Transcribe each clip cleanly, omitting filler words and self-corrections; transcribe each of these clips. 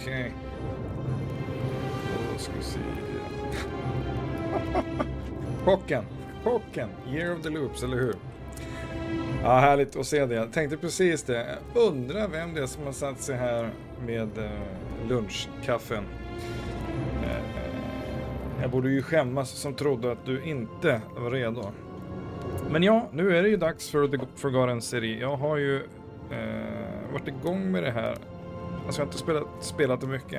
Okej. Då ska vi se. Chocken. Year of the Loops, eller hur? Ja, härligt att se det. Jag tänkte precis det. Jag undrar vem det är som har satt sig här med lunchkaffen. Jag borde ju skämmas som trodde att du inte var redo. Men ja, nu är det ju dags för The Forgotten City. Jag har ju varit igång med det här. Alltså jag har inte spelat det mycket.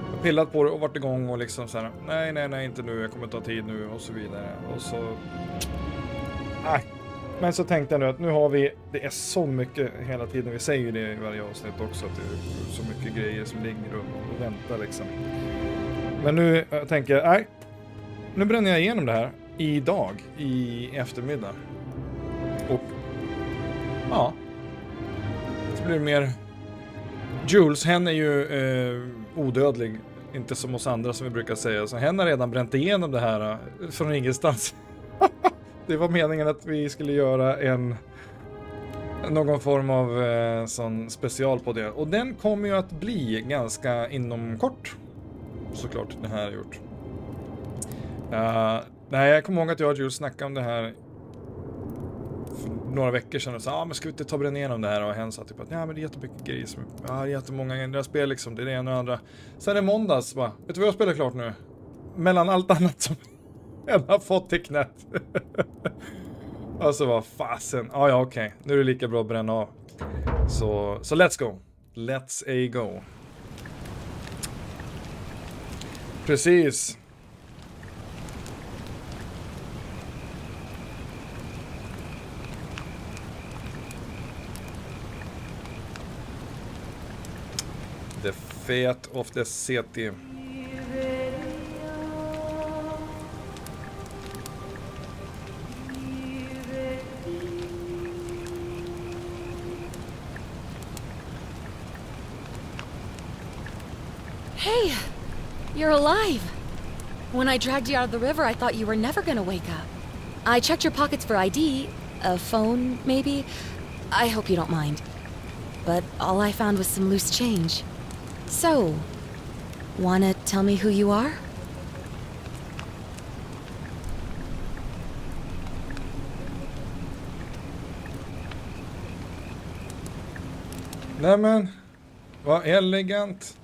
Jag har pillat på det och varit igång och liksom så här, nej, inte nu, jag kommer ta tid nu och så vidare. Och så... Nej. Men så tänkte jag nu att nu har vi, det är så mycket hela tiden, vi säger ju det i varje avsnitt också, att det är så mycket grejer som ligger och väntar liksom. Men nu tänker jag, nej, nu bränner jag igenom det här idag, i eftermiddag. Och ja, så blir det mer... Jules, hen är ju odödlig, inte som oss andra som vi brukar säga, så hen har redan bränt igenom det här från ingenstans. Det var meningen att vi skulle göra någon form av sån special på det. Och den kommer ju att bli ganska inom kort. Såklart det här är gjort. Nej, jag kommer ihåg att jag och Jules snackade om det här för några veckor sedan och sa, men ska vi inte ta bränna igenom det här? Och hen sa typ att, ja men det är jättemycket grejer som, jättemånga andra spel liksom, det är det ena och andra. Sen är måndags, va? Vet du vad jag spelar klart nu? Mellan allt annat som jag har fått till knät. Alltså vad fasen. Ja, okej. Nu är det lika bra att bränna av. Så let's go. Let's go. Precis. The Fate of the City. Hey, you're alive. When I dragged you out of the river, I thought you were never gonna wake up. I checked your pockets for ID, a phone, maybe. I hope you don't mind. But all I found was some loose change. So, wanna tell me who you are? Nämen, vad elegant.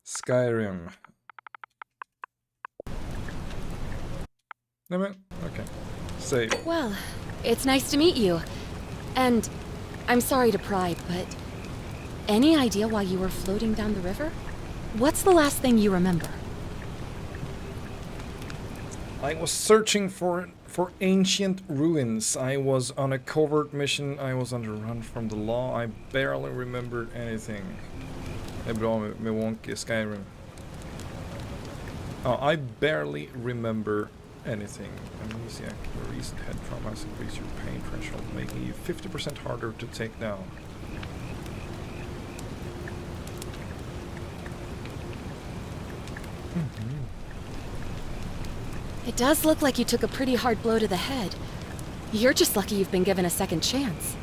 Skyrim. Nej men, okay. Save. Well, it's nice to meet you. And I'm sorry to pry, but any idea why you were floating down the river? What's the last thing you remember? I was searching for ancient ruins. I was on a covert mission. I was on the run from the law. I barely remembered anything. Det är bra med wonky Skyrim. I barely remember anything. Amnesiac, recent head trauma has increased your pain threshold, making you 50% harder to take down. It does look like you took a pretty hard blow to the head. You're just lucky you've been given a second chance.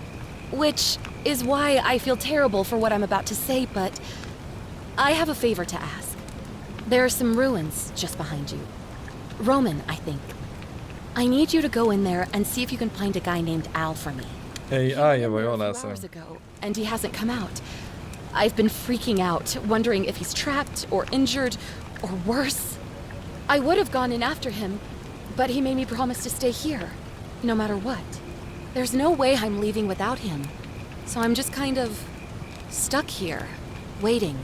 Which is why I feel terrible for what I'm about to say, but I have a favor to ask. There are some ruins just behind you. Roman, I think. I need you to go in there and see if you can find a guy named Al for me. Hey, I var jag läser. Hours ago, and he hasn't come out. I've been freaking out, wondering if he's trapped or injured or worse. I would have gone in after him, but he made me promise to stay here, no matter what. There's no way I'm leaving without him, so I'm just kind of stuck here, waiting.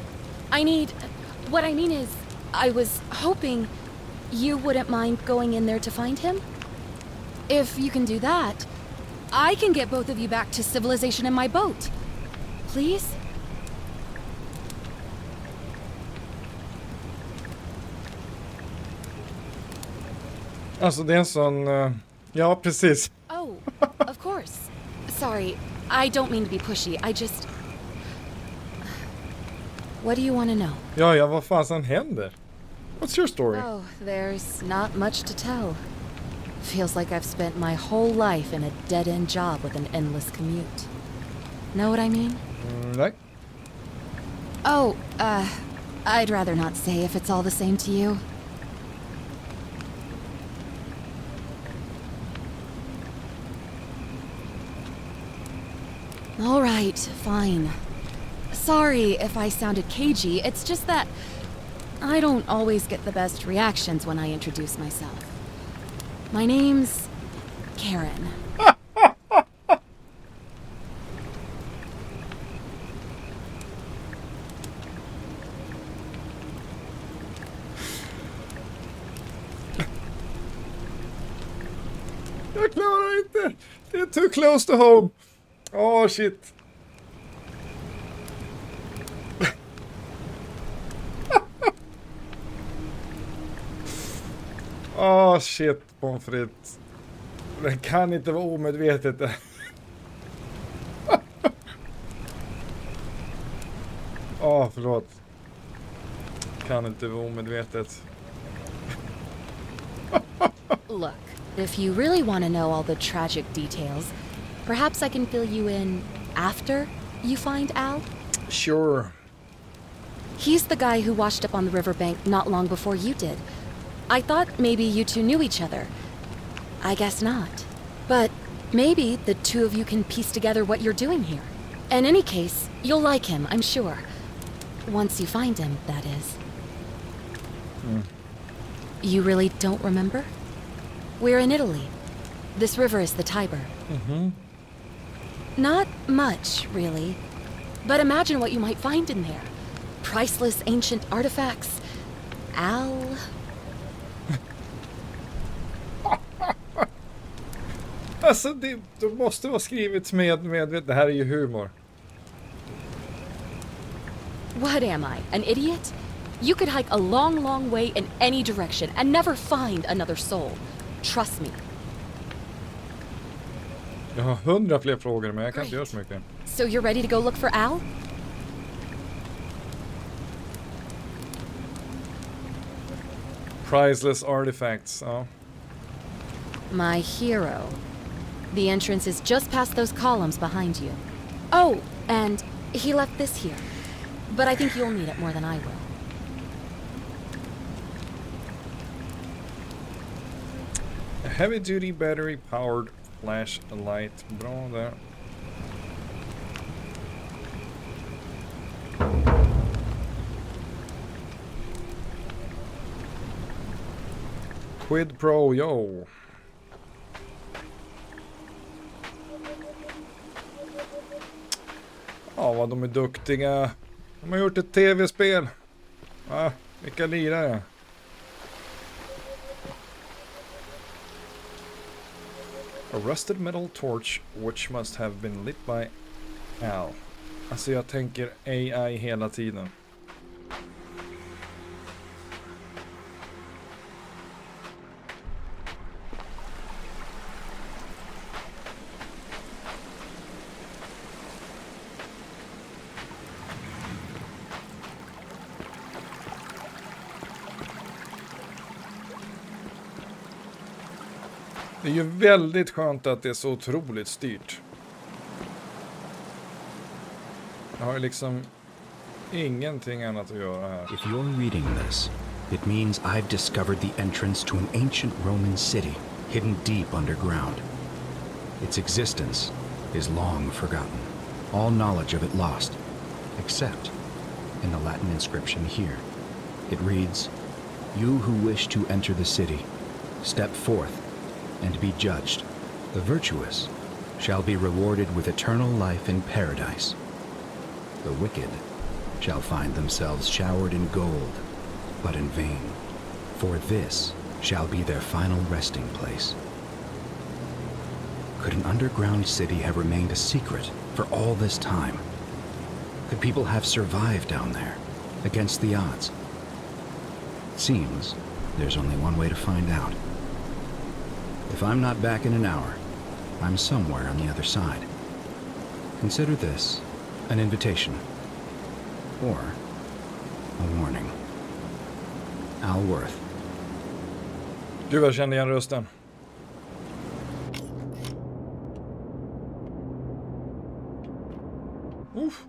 What I mean is, I was hoping you wouldn't mind going in there to find him. If you can do that, I can get both of you back to civilization in my boat. Please? Alltså det är en sån... ja, precis. Oh, of course. Sorry, I don't mean to be pushy. I just... What do you want to know? Ja, vad fasen händer? What's your story? Oh, there's not much to tell. Feels like I've spent my whole life in a dead-end job with an endless commute. Know what I mean? Right. Oh, I'd rather not say if it's all the same to you. All right, fine. Sorry if I sounded cagey, it's just that I don't always get the best reactions when I introduce myself. My name's Karen. Jag klarar inte. Det är too close to home. Åh, shit. Åh, shit, pommes frites. Det kan inte vara omedvetet. Åh, förlåt. Kan inte vara omedvetet. Look, if you really want to know all the tragic details, perhaps I can fill you in after you find Al? Sure. He's the guy who washed up on the riverbank not long before you did. I thought maybe you two knew each other. I guess not. But maybe the two of you can piece together what you're doing here. In any case, you'll like him, I'm sure. Once you find him, that is. You really don't remember? We're in Italy. This river is the Tiber. Not much, really. But imagine what you might find in there. Priceless ancient artifacts. Al... Alltså, det måste vara skrivits med det här är ju humor. What am I, an idiot? You could hike a long, long way in any direction and never find another soul. Trust me. Jag har 100 fler frågor, men jag kan inte göra Great. så mycket. So you're ready to go look for Al? Priceless artifacts, ja. My hero. The entrance is just past those columns behind you. Oh, and he left this here. But I think you'll need it more than I will. A heavy-duty battery-powered flashlight. Bra där. Quid pro, yo. Ja, vad de är duktiga. De har gjort ett tv-spel. Ja, vilka lirare. A rusted metal torch which must have been lit by Al. Alltså jag tänker AI hela tiden. Det är ju väldigt skönt att det är så otroligt styrt. Jag har ju liksom ingenting annat att göra här. If you're reading this, it means I've discovered the entrance to an ancient Roman city hidden deep underground. Its existence is long forgotten, all knowledge of it lost, except in the Latin inscription here. It reads, "You who wish to enter the city, step forth and be judged. The virtuous shall be rewarded with eternal life in paradise. The wicked shall find themselves showered in gold, but in vain, for this shall be their final resting place." Could an underground city have remained a secret for all this time? Could people have survived down there, against the odds? It seems there's only one way to find out. If I'm not back in an hour, I'm somewhere on the other side. Consider this an invitation, or a warning. Alworth. Gud, jag kände igen rösten. Uff.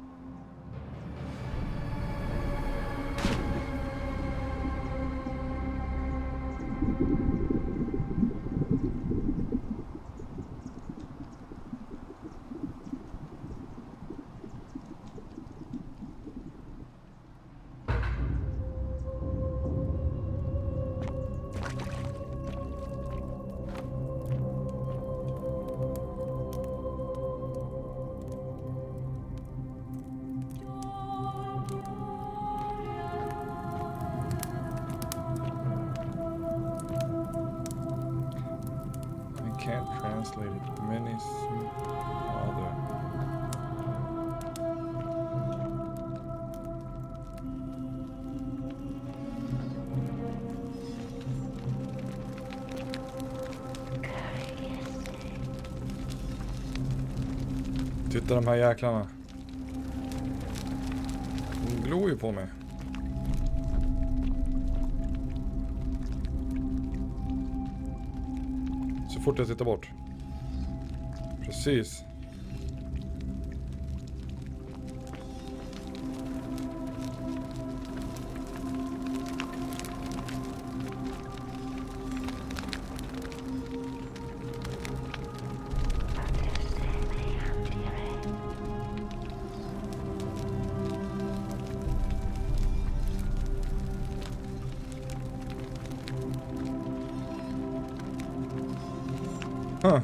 Can't translate it. Many other. Titta de här jäklarna. De glor ju på mig. Så fort jag tittar bort. Precis. Huh.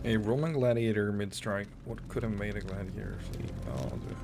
A Roman gladiator mid-strike. What could have made a gladiator flee? Oh, dude.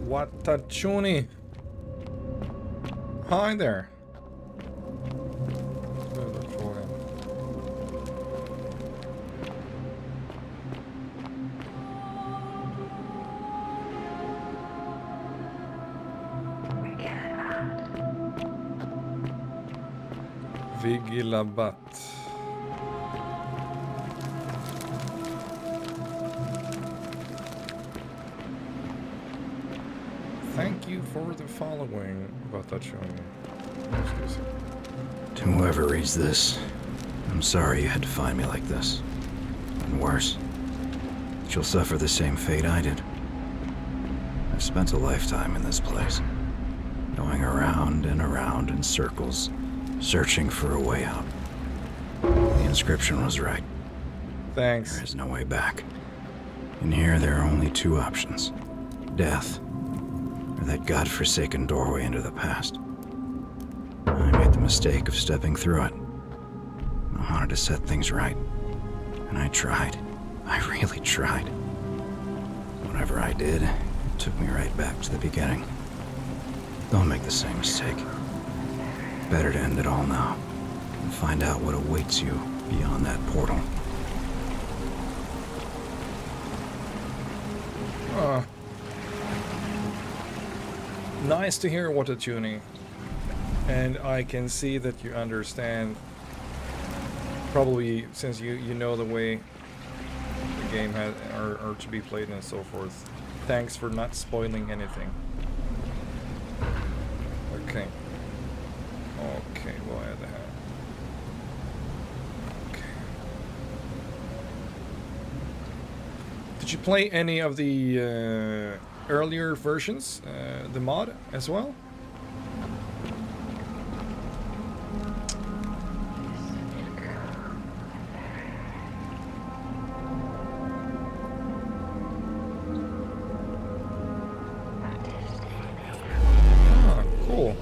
Watachuni. Hi there. Vigilabat. Thank you for the following, Batachoni. To whoever reads this, I'm sorry you had to find me like this. And worse, you'll suffer the same fate I did. I've spent a lifetime in this place, going around and around in circles, searching for a way out. The inscription was right. Thanks. There is no way back. In here, there are only two options. Death, or that godforsaken doorway into the past. I made the mistake of stepping through it. I wanted to set things right. And I tried. I really tried. Whatever I did, it took me right back to the beginning. Don't make the same mistake. Better to end it all now and find out what awaits you beyond that portal. Nice to hear water tuning. And I can see that you understand, probably since you know the way the game has are to be played and so forth. Thanks for not spoiling anything. Okay. Okay, vad är det här? Okay. Did you play any of the earlier versions, the mod as well? Cool.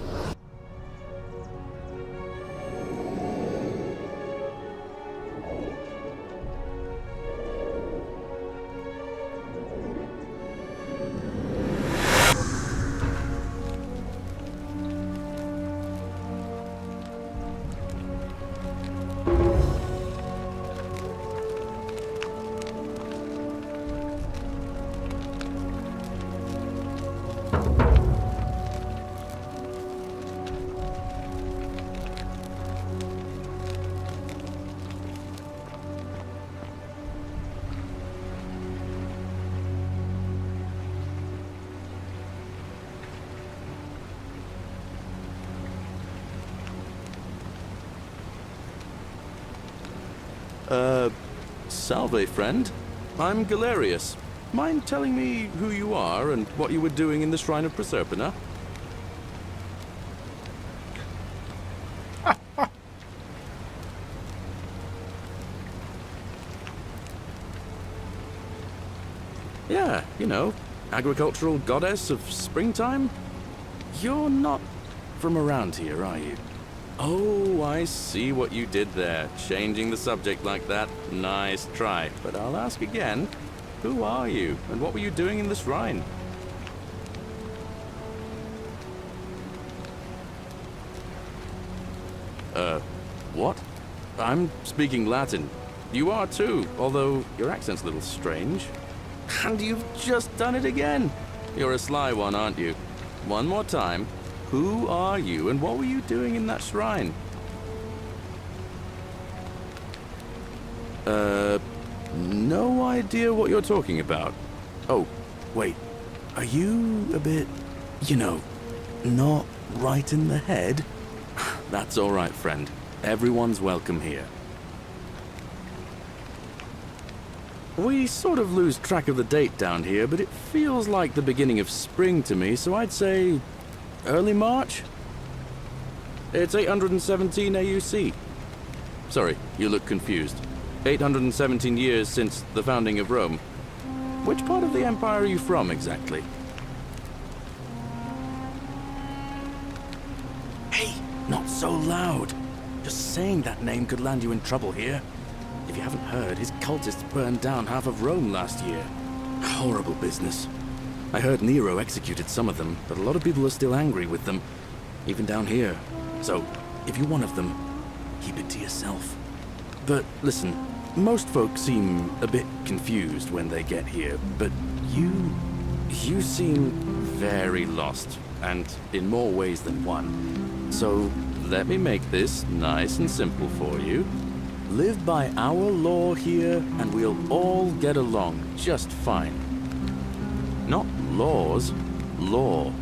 Salve, friend. I'm Galerius. Mind telling me who you are and what you were doing in the Shrine of Proserpina? Yeah, you know, agricultural goddess of springtime? You're not from around here, are you? Oh, I see what you did there. Changing the subject like that. Nice try. But I'll ask again. Who are you? And what were you doing in the shrine? What? I'm speaking Latin. You are too, although your accent's a little strange. And you've just done it again. You're a sly one, aren't you? One more time. Who are you, and what were you doing in that shrine? No idea what you're talking about. Oh, wait. Are you a bit, you know, not right in the head? That's all right, friend. Everyone's welcome here. We sort of lose track of the date down here, but it feels like the beginning of spring to me, so I'd say early March? It's 817 AUC. Sorry, you look confused. 817 years since the founding of Rome. Which part of the Empire are you from, exactly? Hey, not so loud. Just saying that name could land you in trouble here. If you haven't heard, his cultists burned down half of Rome last year. Horrible business. I heard Nero executed some of them, but a lot of people are still angry with them, even down here. So, if you're one of them, keep it to yourself. But listen, most folks seem a bit confused when they get here, but you seem very lost, and in more ways than one. So, let me make this nice and simple for you. Live by our law here, and we'll all get along just fine. Not laws, law.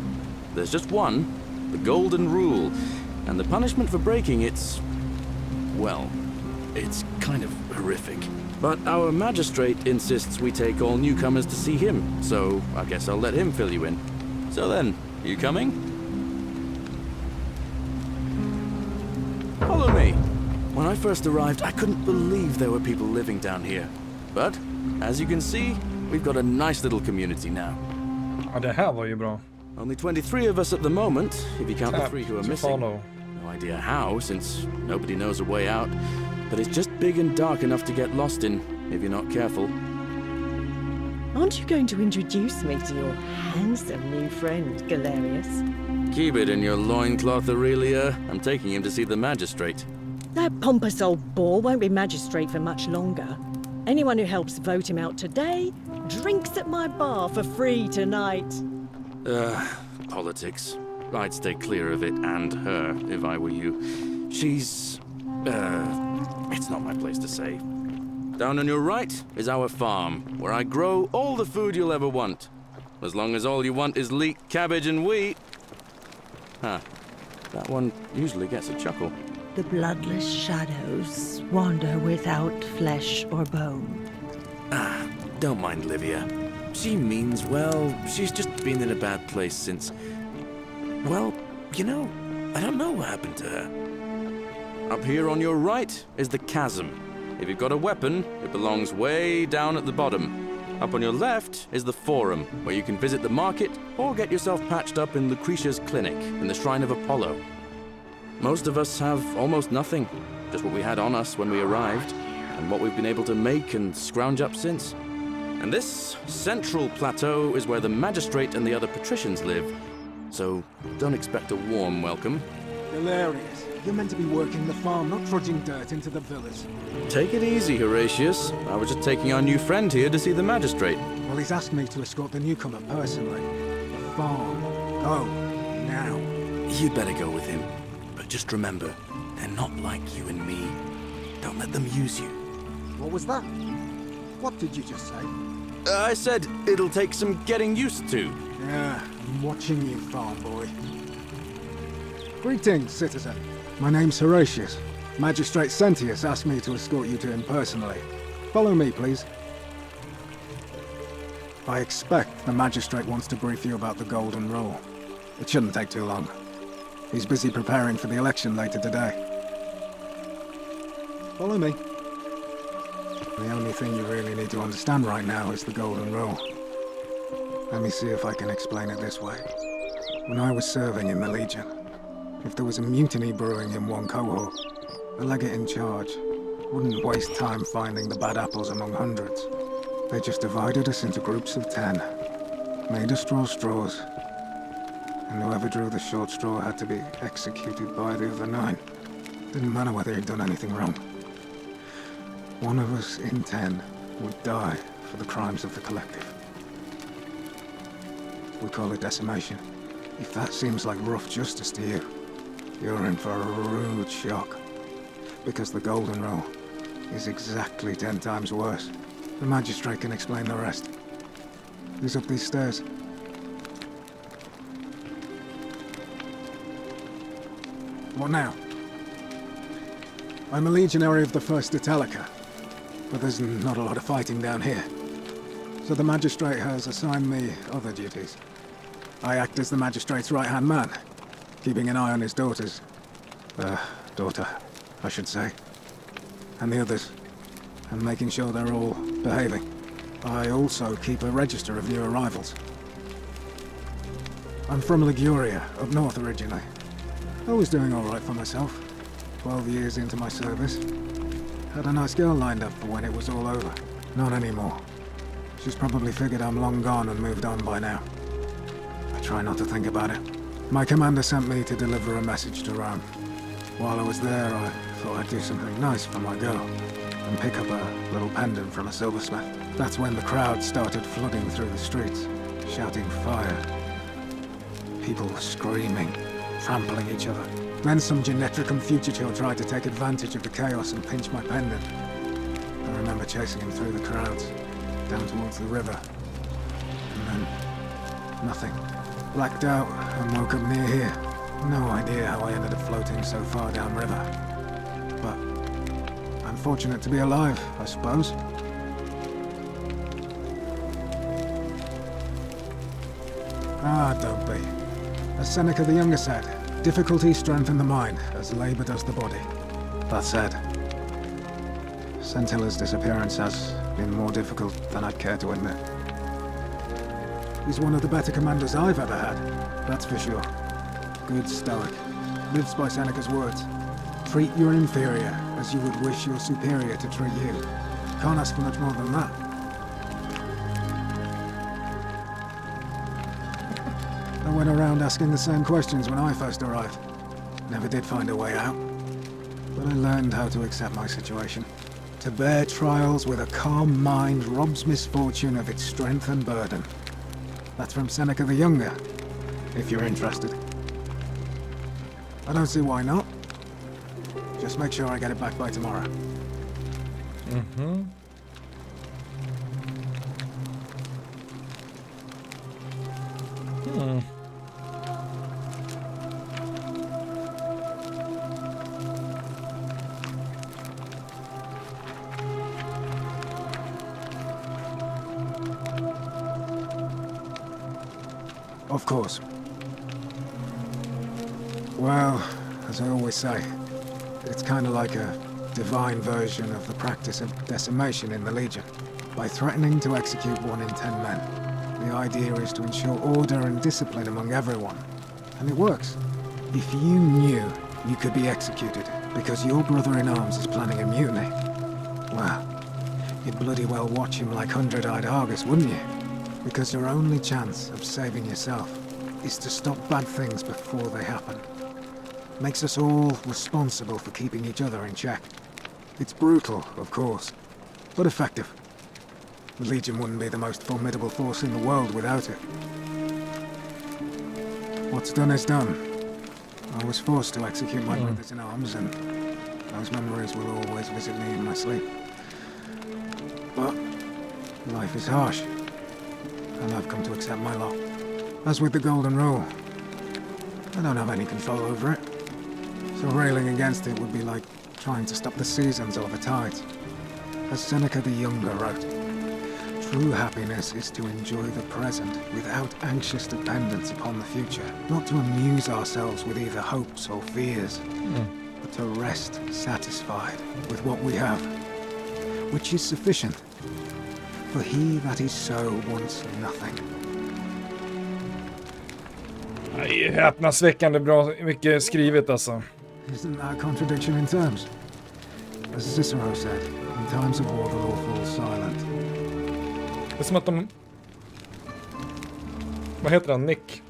There's just one, the golden rule, and the punishment for breaking it's, well, it's kind of horrific. But our magistrate insists we take all newcomers to see him, so I guess I'll let him fill you in. So then, you coming? Follow me. When I first arrived, I couldn't believe there were people living down here. But, as you can see, we've got a nice little community now. Ja, det här var ju bra. Only 23 of us at the moment, if you count the 3 who are to missing. follow. No idea how, since nobody knows a way out. But it's just big and dark enough to get lost in, if you're not careful. Aren't you going to introduce me to your handsome new friend, Galerius? Keep it in your loincloth, Aurelia. I'm taking him to see the magistrate. That pompous old bore won't be magistrate for much longer. Anyone who helps vote him out today drinks at my bar for free tonight. Politics. I'd stay clear of it and her if I were you. She's... it's not my place to say. Down on your right is our farm, where I grow all the food you'll ever want. As long as all you want is leek, cabbage, and wheat. Huh. That one usually gets a chuckle. The bloodless shadows wander without flesh or bone. Don't mind Livia. She means well. She's just been in a bad place since... Well, you know, I don't know what happened to her. Up here on your right is the chasm. If you've got a weapon, it belongs way down at the bottom. Up on your left is the Forum, where you can visit the market or get yourself patched up in Lucretia's clinic in the Shrine of Apollo. Most of us have almost nothing, just what we had on us when we arrived, and what we've been able to make and scrounge up since. And this central plateau is where the magistrate and the other patricians live, so don't expect a warm welcome. Hilarious. You're meant to be working the farm, not trudging dirt into the villas. Take it easy, Horatius. I was just taking our new friend here to see the magistrate. Well, he's asked me to escort the newcomer personally. The farm. Go. Now. You'd better go with him. But just remember, they're not like you and me. Don't let them use you. What was that? What did you just say? I said it'll take some getting used to. Yeah, I'm watching you, farm boy. Greetings, citizen. My name's Horatius. Magistrate Sentius asked me to escort you to him personally. Follow me, please. I expect the magistrate wants to brief you about the Golden Rule. It shouldn't take too long. He's busy preparing for the election later today. Follow me. The only thing you really need to understand right now is the Golden Rule. Let me see if I can explain it this way. When I was serving in the Legion, if there was a mutiny brewing in one cohort, the legate in charge wouldn't waste time finding the bad apples among hundreds. They just divided us into groups of 10, made us draw straws, and whoever drew the short straw had to be executed by the other 9. Didn't matter whether he'd done anything wrong. One of us in 10 would die for the crimes of the collective. We call it decimation. If that seems like rough justice to you, you're in for a rude shock. Because the Golden Rule is exactly 10 times worse. The magistrate can explain the rest. He's up these stairs. What now? I'm a legionary of the 1st Italica, but there's not a lot of fighting down here. So the magistrate has assigned me other duties. I act as the magistrate's right-hand man, keeping an eye on his daughters. Daughter, I should say. And the others, and making sure they're all behaving. I also keep a register of new arrivals. I'm from Liguria, up north originally. I was doing all right for myself. 12 years into my service. Had a nice girl lined up for when it was all over. Not anymore. She's probably figured I'm long gone and moved on by now. I try not to think about it. My commander sent me to deliver a message to Rome. While I was there, I thought I'd do something nice for my girl and pick up a little pendant from a silversmith. That's when the crowd started flooding through the streets, shouting fire. People were screaming, trampling each other. Then some genetricum fugitive tried to take advantage of the chaos and pinch my pendant. I remember chasing him through the crowds, down towards the river. And then, nothing. Blacked out and woke up near here. No idea how I ended up floating so far downriver. But I'm fortunate to be alive, I suppose. Ah, don't be. As Seneca the Younger said, difficulty strengthens the mind, as labor does the body. That said, Scintilla's disappearance has been more difficult than I'd care to admit. He's one of the better commanders I've ever had, that's for sure. Good stoic, lives by Seneca's words. Treat your inferior as you would wish your superior to treat you. Can't ask for much more than that. I went around asking the same questions when I first arrived. Never did find a way out. But I learned how to accept my situation. To bear trials with a calm mind robs misfortune of its strength and burden. That's from Seneca the Younger, if you're interested. I don't see why not. Just make sure I get it back by tomorrow. Mhm. Hmm. Of course. Well, as I always say, it's kind of like a divine version of the practice of decimation in the Legion. By threatening to execute 1 in 10 men, the idea is to ensure order and discipline among everyone. And it works. If you knew you could be executed because your brother-in-arms is planning a mutiny, well, you'd bloody well watch him like hundred-eyed Argus, wouldn't you? Because your only chance of saving yourself is to stop bad things before they happen. Makes us all responsible for keeping each other in check. It's brutal, of course, but effective. The Legion wouldn't be the most formidable force in the world without it. What's done is done. I was forced to execute my brothers-in-arms, and those memories will always visit me in my sleep. But life is harsh, and I've come to accept my lot. As with the Golden Rule, I don't have any control over it. So railing against it would be like trying to stop the seasons or the tides. As Seneca the Younger wrote, true happiness is to enjoy the present without anxious dependence upon the future. Not to amuse ourselves with either hopes or fears, but to rest satisfied with what we have, which is sufficient. For he that is so wants nothing. Nej, häpnadsväckande bra, mycket skrivet alltså. Isn't that a contradiction in terms? As Cicero said, in times of war the law falls silent. Det är som att de... Vad heter han? Nick?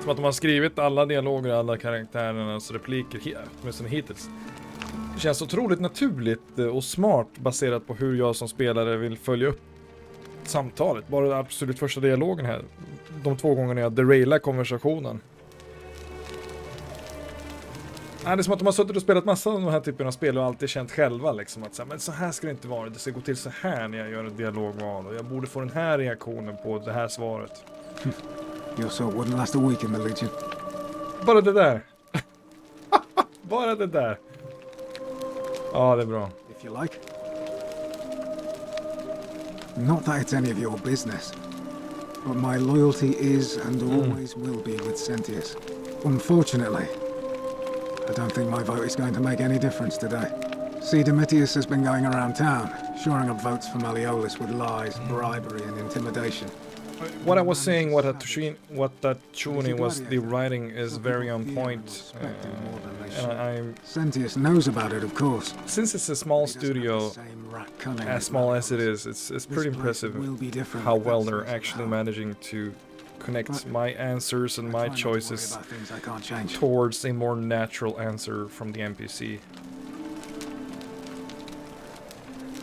Som att de har skrivit alla dialoger, alla karaktärernas repliker, åtminstone hittills. Det känns otroligt naturligt och smart baserat på hur jag som spelare vill följa upp samtalet. Bara den absolut första dialogen här. De 2 gångerna jag derailar konversationen. Det är som att de har suttit och spelat massa av de här typerna av spel och alltid känt själva liksom att men så här ska det inte vara. Det ska gå till så här när jag gör ett dialogval och jag borde få den här reaktionen på det här svaret. Your sort wouldn't last a week in the Legion. Bara det där. Bara det där. Ja, det är bra. If you like. Not that it's any of your business, but my loyalty is and always will be with Sentius. Unfortunately, I don't think my vote is going to make any difference today. See, Domitius has been going around town, shoring up votes for Malleolus with lies, bribery, and intimidation. What I was saying, what that Chuni was, the writing is very on point. And Sentius knows about it, of course. Since it's a small studio, as small as it is, it's pretty impressive how well they're actually managing to connect my answers and my choices towards a more natural answer from the NPC.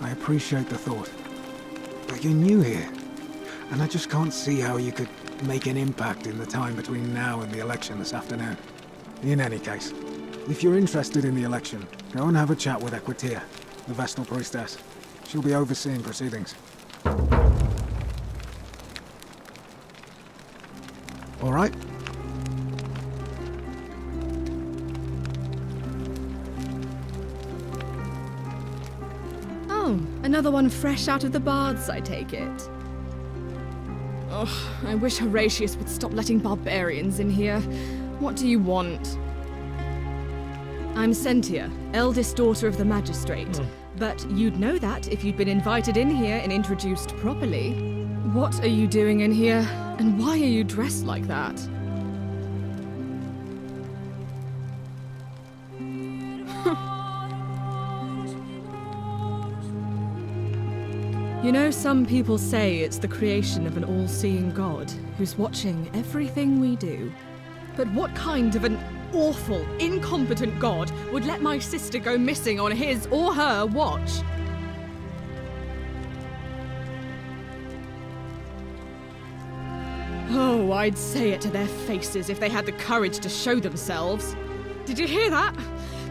I appreciate the thought, but you're new here, and I just can't see how you could make an impact in the time between now and the election this afternoon. In any case, if you're interested in the election, go and have a chat with Equitia, the Vestal Priestess. She'll be overseeing proceedings. All right? Oh, another one fresh out of the baths, I take it. Oh, I wish Horatius would stop letting barbarians in here. What do you want? I'm Sentia, eldest daughter of the magistrate. But you'd know that if you'd been invited in here and introduced properly. What are you doing in here? And why are you dressed like that? You know, some people say it's the creation of an all-seeing God who's watching everything we do. But what kind of an awful, incompetent God would let my sister go missing on his or her watch? Oh, I'd say it to their faces if they had the courage to show themselves. Did you hear that?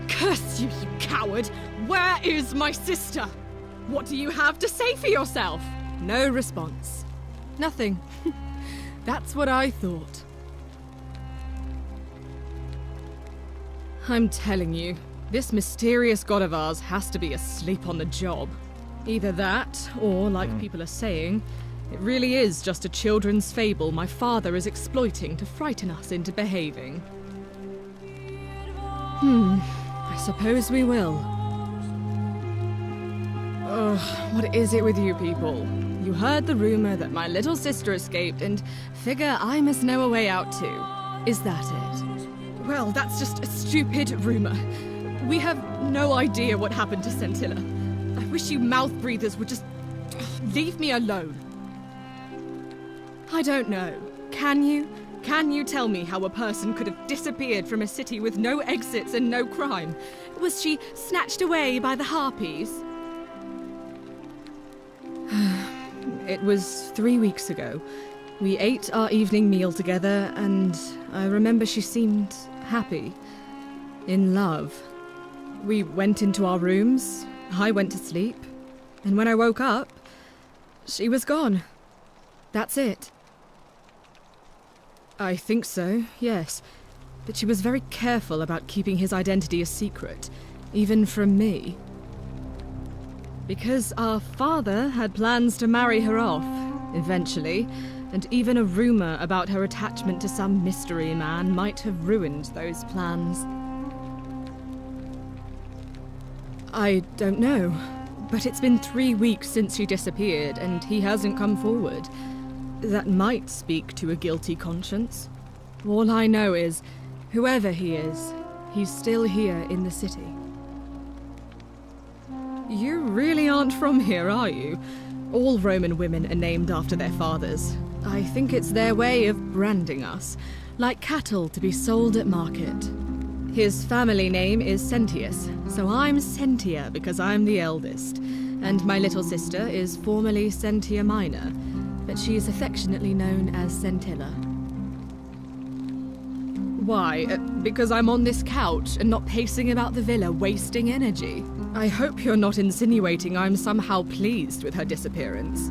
Curse you, you coward! Where is my sister? What do you have to say for yourself? No response. Nothing. That's what I thought. I'm telling you, this mysterious god of ours has to be asleep on the job. Either that, or, like people are saying, it really is just a children's fable my father is exploiting to frighten us into behaving. I suppose we will. Ugh, what is it with you people? You heard the rumor that my little sister escaped and figure I must know a way out too. Is that it? Well, that's just a stupid rumor. We have no idea what happened to Scintilla. I wish you mouth breathers would just leave me alone. I don't know. Can you? Can you tell me how a person could have disappeared from a city with no exits and no crime? Was she snatched away by the harpies? It was 3 weeks ago. We ate our evening meal together, and I remember she seemed happy. In love. We went into our rooms, I went to sleep, and when I woke up, she was gone. That's it. I think so, yes. But she was very careful about keeping his identity a secret, even from me. Because our father had plans to marry her off, eventually, and even a rumor about her attachment to some mystery man might have ruined those plans. I don't know, but it's been 3 weeks since she disappeared, and he hasn't come forward. That might speak to a guilty conscience. All I know is, whoever he is, he's still here in the city. You really aren't from here, are you? All Roman women are named after their fathers. I think it's their way of branding us, like cattle to be sold at market. His family name is Sentius, so I'm Sentia because I'm the eldest, and my little sister is formerly Sentia Minor, but she is affectionately known as Scintilla. Why? Because I'm on this couch and not pacing about the villa wasting energy? I hope you're not insinuating I'm somehow pleased with her disappearance.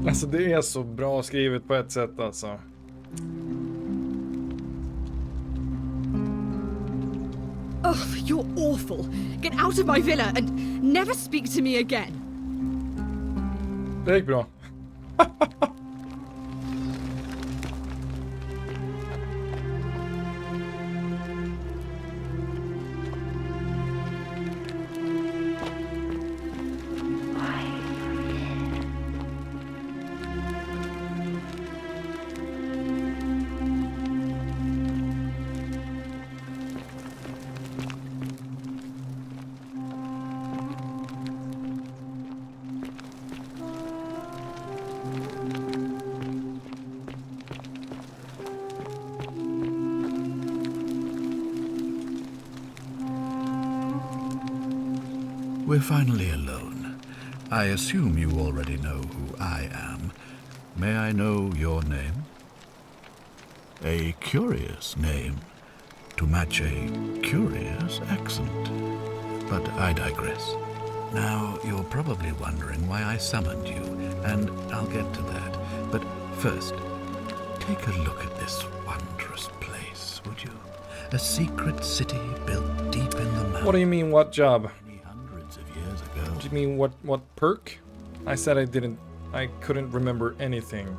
Alltså det är så bra skrivet på ett sätt alltså. Oh, you're awful. Get out of my villa and never speak to me again. Det gick bra. We're finally alone. I assume you already know who I am. May I know your name? A curious name to match a curious accent. But I digress. Now, you're probably wondering why I summoned you, and I'll get to that. But first, take a look at this wondrous place, would you? A secret city built deep in the mountains. What do you mean, what job? Hundreds of years ago. Do you mean what perk? I said I couldn't remember anything.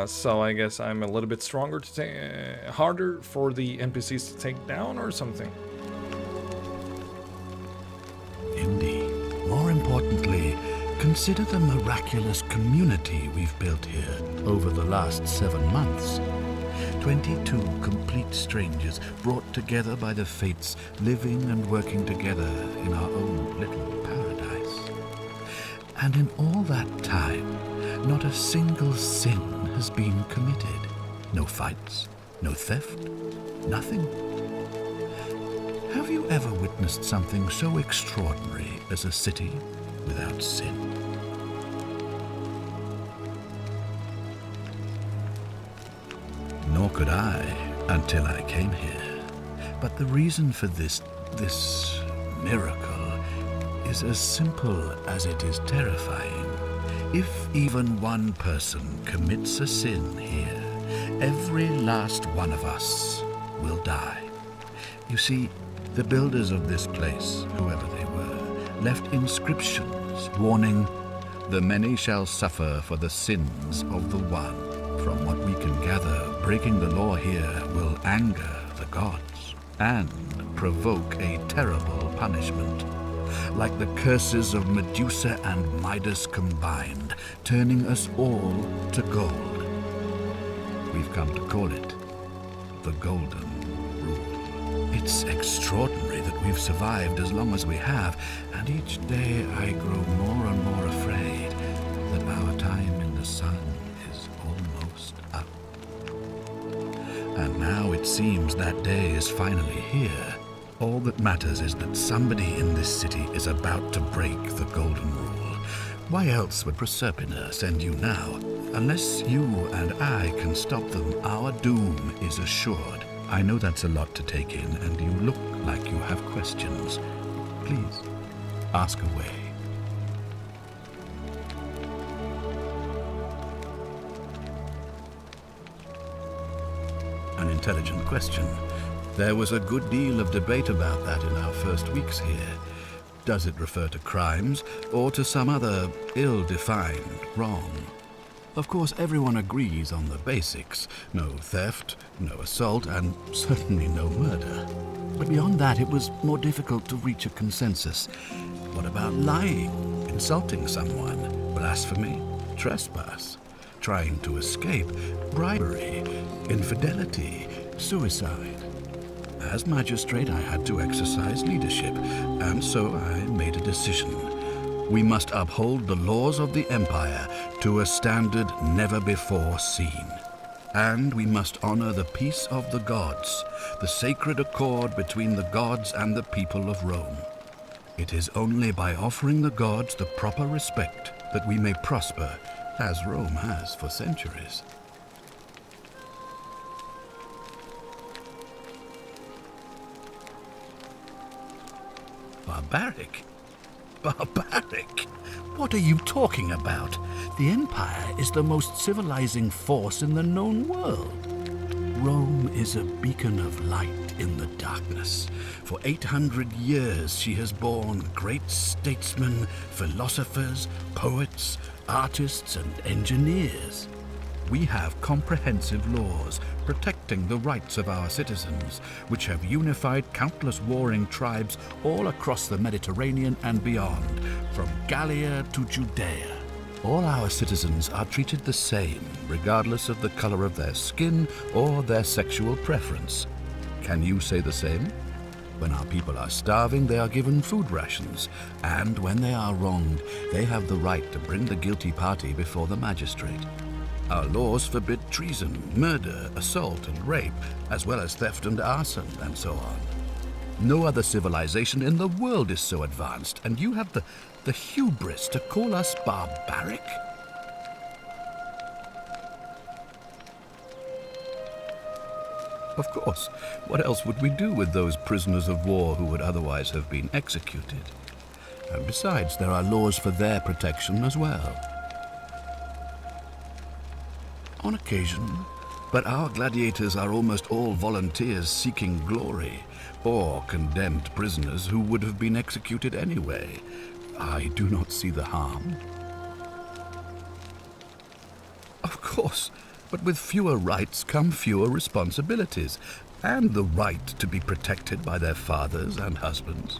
So I guess I'm a little bit stronger to take, harder for the NPCs to take down or something. Indeed. More importantly, consider the miraculous community we've built here over the last 7 months. 22 complete strangers brought together by the fates, living and working together in our own little paradise. And in all that time, not a single sin has been committed. No fights, no theft, nothing. Have you ever witnessed something so extraordinary as a city without sin? Nor could I until I came here. But the reason for this miracle is as simple as it is terrifying. If even one person commits a sin here, every last one of us will die. You see, the builders of this place, whoever they were, left inscriptions warning, "The many shall suffer for the sins of the one." From what we can gather, breaking the law here will anger the gods and provoke a terrible punishment. Like the curses of Medusa and Midas combined, turning us all to gold. We've come to call it the Golden Rule. It's extraordinary that we've survived as long as we have, and each day I grow more and more afraid that our time in the sun is almost up. And now it seems that day is finally here. All that matters is that somebody in this city is about to break the Golden Rule. Why else would Proserpina send you now? Unless you and I can stop them, our doom is assured. I know that's a lot to take in, and you look like you have questions. Please, ask away. An intelligent question. There was a good deal of debate about that in our first weeks here. Does it refer to crimes or to some other ill-defined wrong? Of course, everyone agrees on the basics. No theft, no assault, and certainly no murder. But beyond that, it was more difficult to reach a consensus. What about lying, insulting someone, blasphemy, trespass, trying to escape, bribery, infidelity, suicide? As magistrate, I had to exercise leadership, and so I made a decision. We must uphold the laws of the Empire to a standard never before seen. And we must honor the peace of the gods, the sacred accord between the gods and the people of Rome. It is only by offering the gods the proper respect that we may prosper, as Rome has for centuries. Barbaric? Barbaric? What are you talking about? The Empire is the most civilizing force in the known world. Rome is a beacon of light in the darkness. For 800 years she has borne great statesmen, philosophers, poets, artists, and engineers. We have comprehensive laws protecting the rights of our citizens, which have unified countless warring tribes all across the Mediterranean and beyond, from Gallia to Judea. All our citizens are treated the same, regardless of the color of their skin or their sexual preference. Can you say the same? When our people are starving, they are given food rations, and when they are wronged, they have the right to bring the guilty party before the magistrate. Our laws forbid treason, murder, assault, and rape, as well as theft and arson, and so on. No other civilization in the world is so advanced, and you have the hubris to call us barbaric? Of course. What else would we do with those prisoners of war who would otherwise have been executed? And besides, there are laws for their protection as well. On occasion, but our gladiators are almost all volunteers seeking glory, or condemned prisoners who would have been executed anyway. I do not see the harm. Of course, but with fewer rights come fewer responsibilities, and the right to be protected by their fathers and husbands.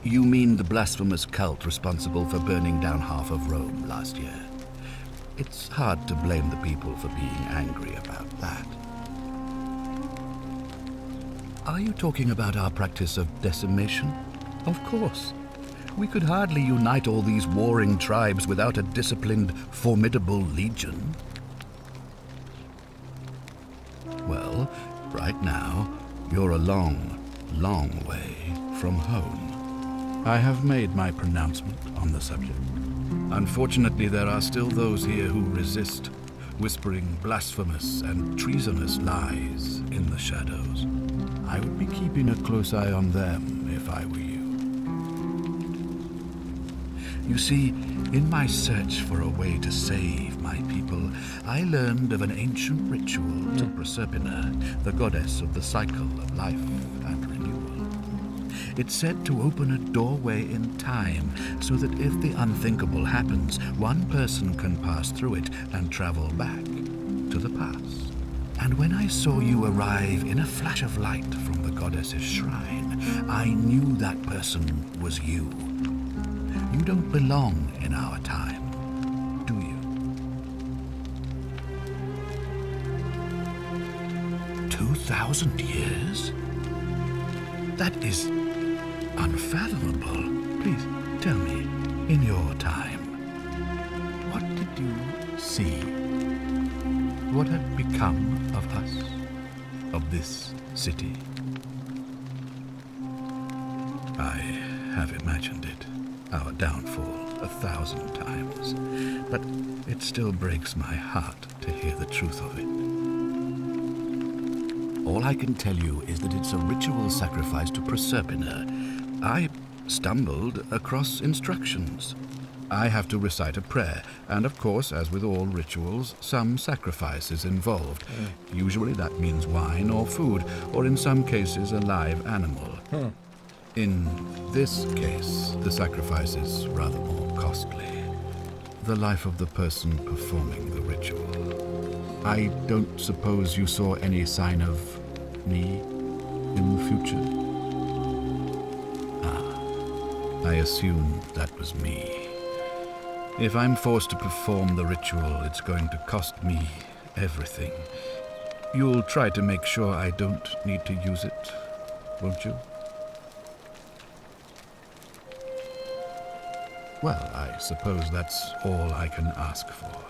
You mean the blasphemous cult responsible for burning down half of Rome last year? It's hard to blame the people for being angry about that. Are you talking about our practice of decimation? Of course. We could hardly unite all these warring tribes without a disciplined, formidable legion. Well, right now, you're a long, long way from home. I have made my pronouncement on the subject. Unfortunately, there are still those here who resist, whispering blasphemous and treasonous lies in the shadows. I would be keeping a close eye on them if I were you. You see, in my search for a way to save my people, I learned of an ancient ritual to Proserpina, the goddess of the cycle of life and renewal. It's said to open a doorway in time, so that if the unthinkable happens, one person can pass through it and travel back to the past. And when I saw you arrive in a flash of light from the goddess's shrine, I knew that person was you. You don't belong in our time, do you? 2,000 years? That is unfathomable. Please tell me, in your time, what did you see? What had become of us, of this city? I have imagined it, our downfall, 1,000 times, but it still breaks my heart to hear the truth of it. All I can tell you is that it's a ritual sacrifice to Proserpina. I stumbled across instructions. I have to recite a prayer, and of course, as with all rituals, some sacrifice is involved. Usually that means wine or food, or in some cases a live animal. In this case, the sacrifice is rather more costly. The life of the person performing the ritual. I don't suppose you saw any sign of me in the future? I assumed that was me. If I'm forced to perform the ritual, it's going to cost me everything. You'll try to make sure I don't need to use it, won't you? Well, I suppose that's all I can ask for.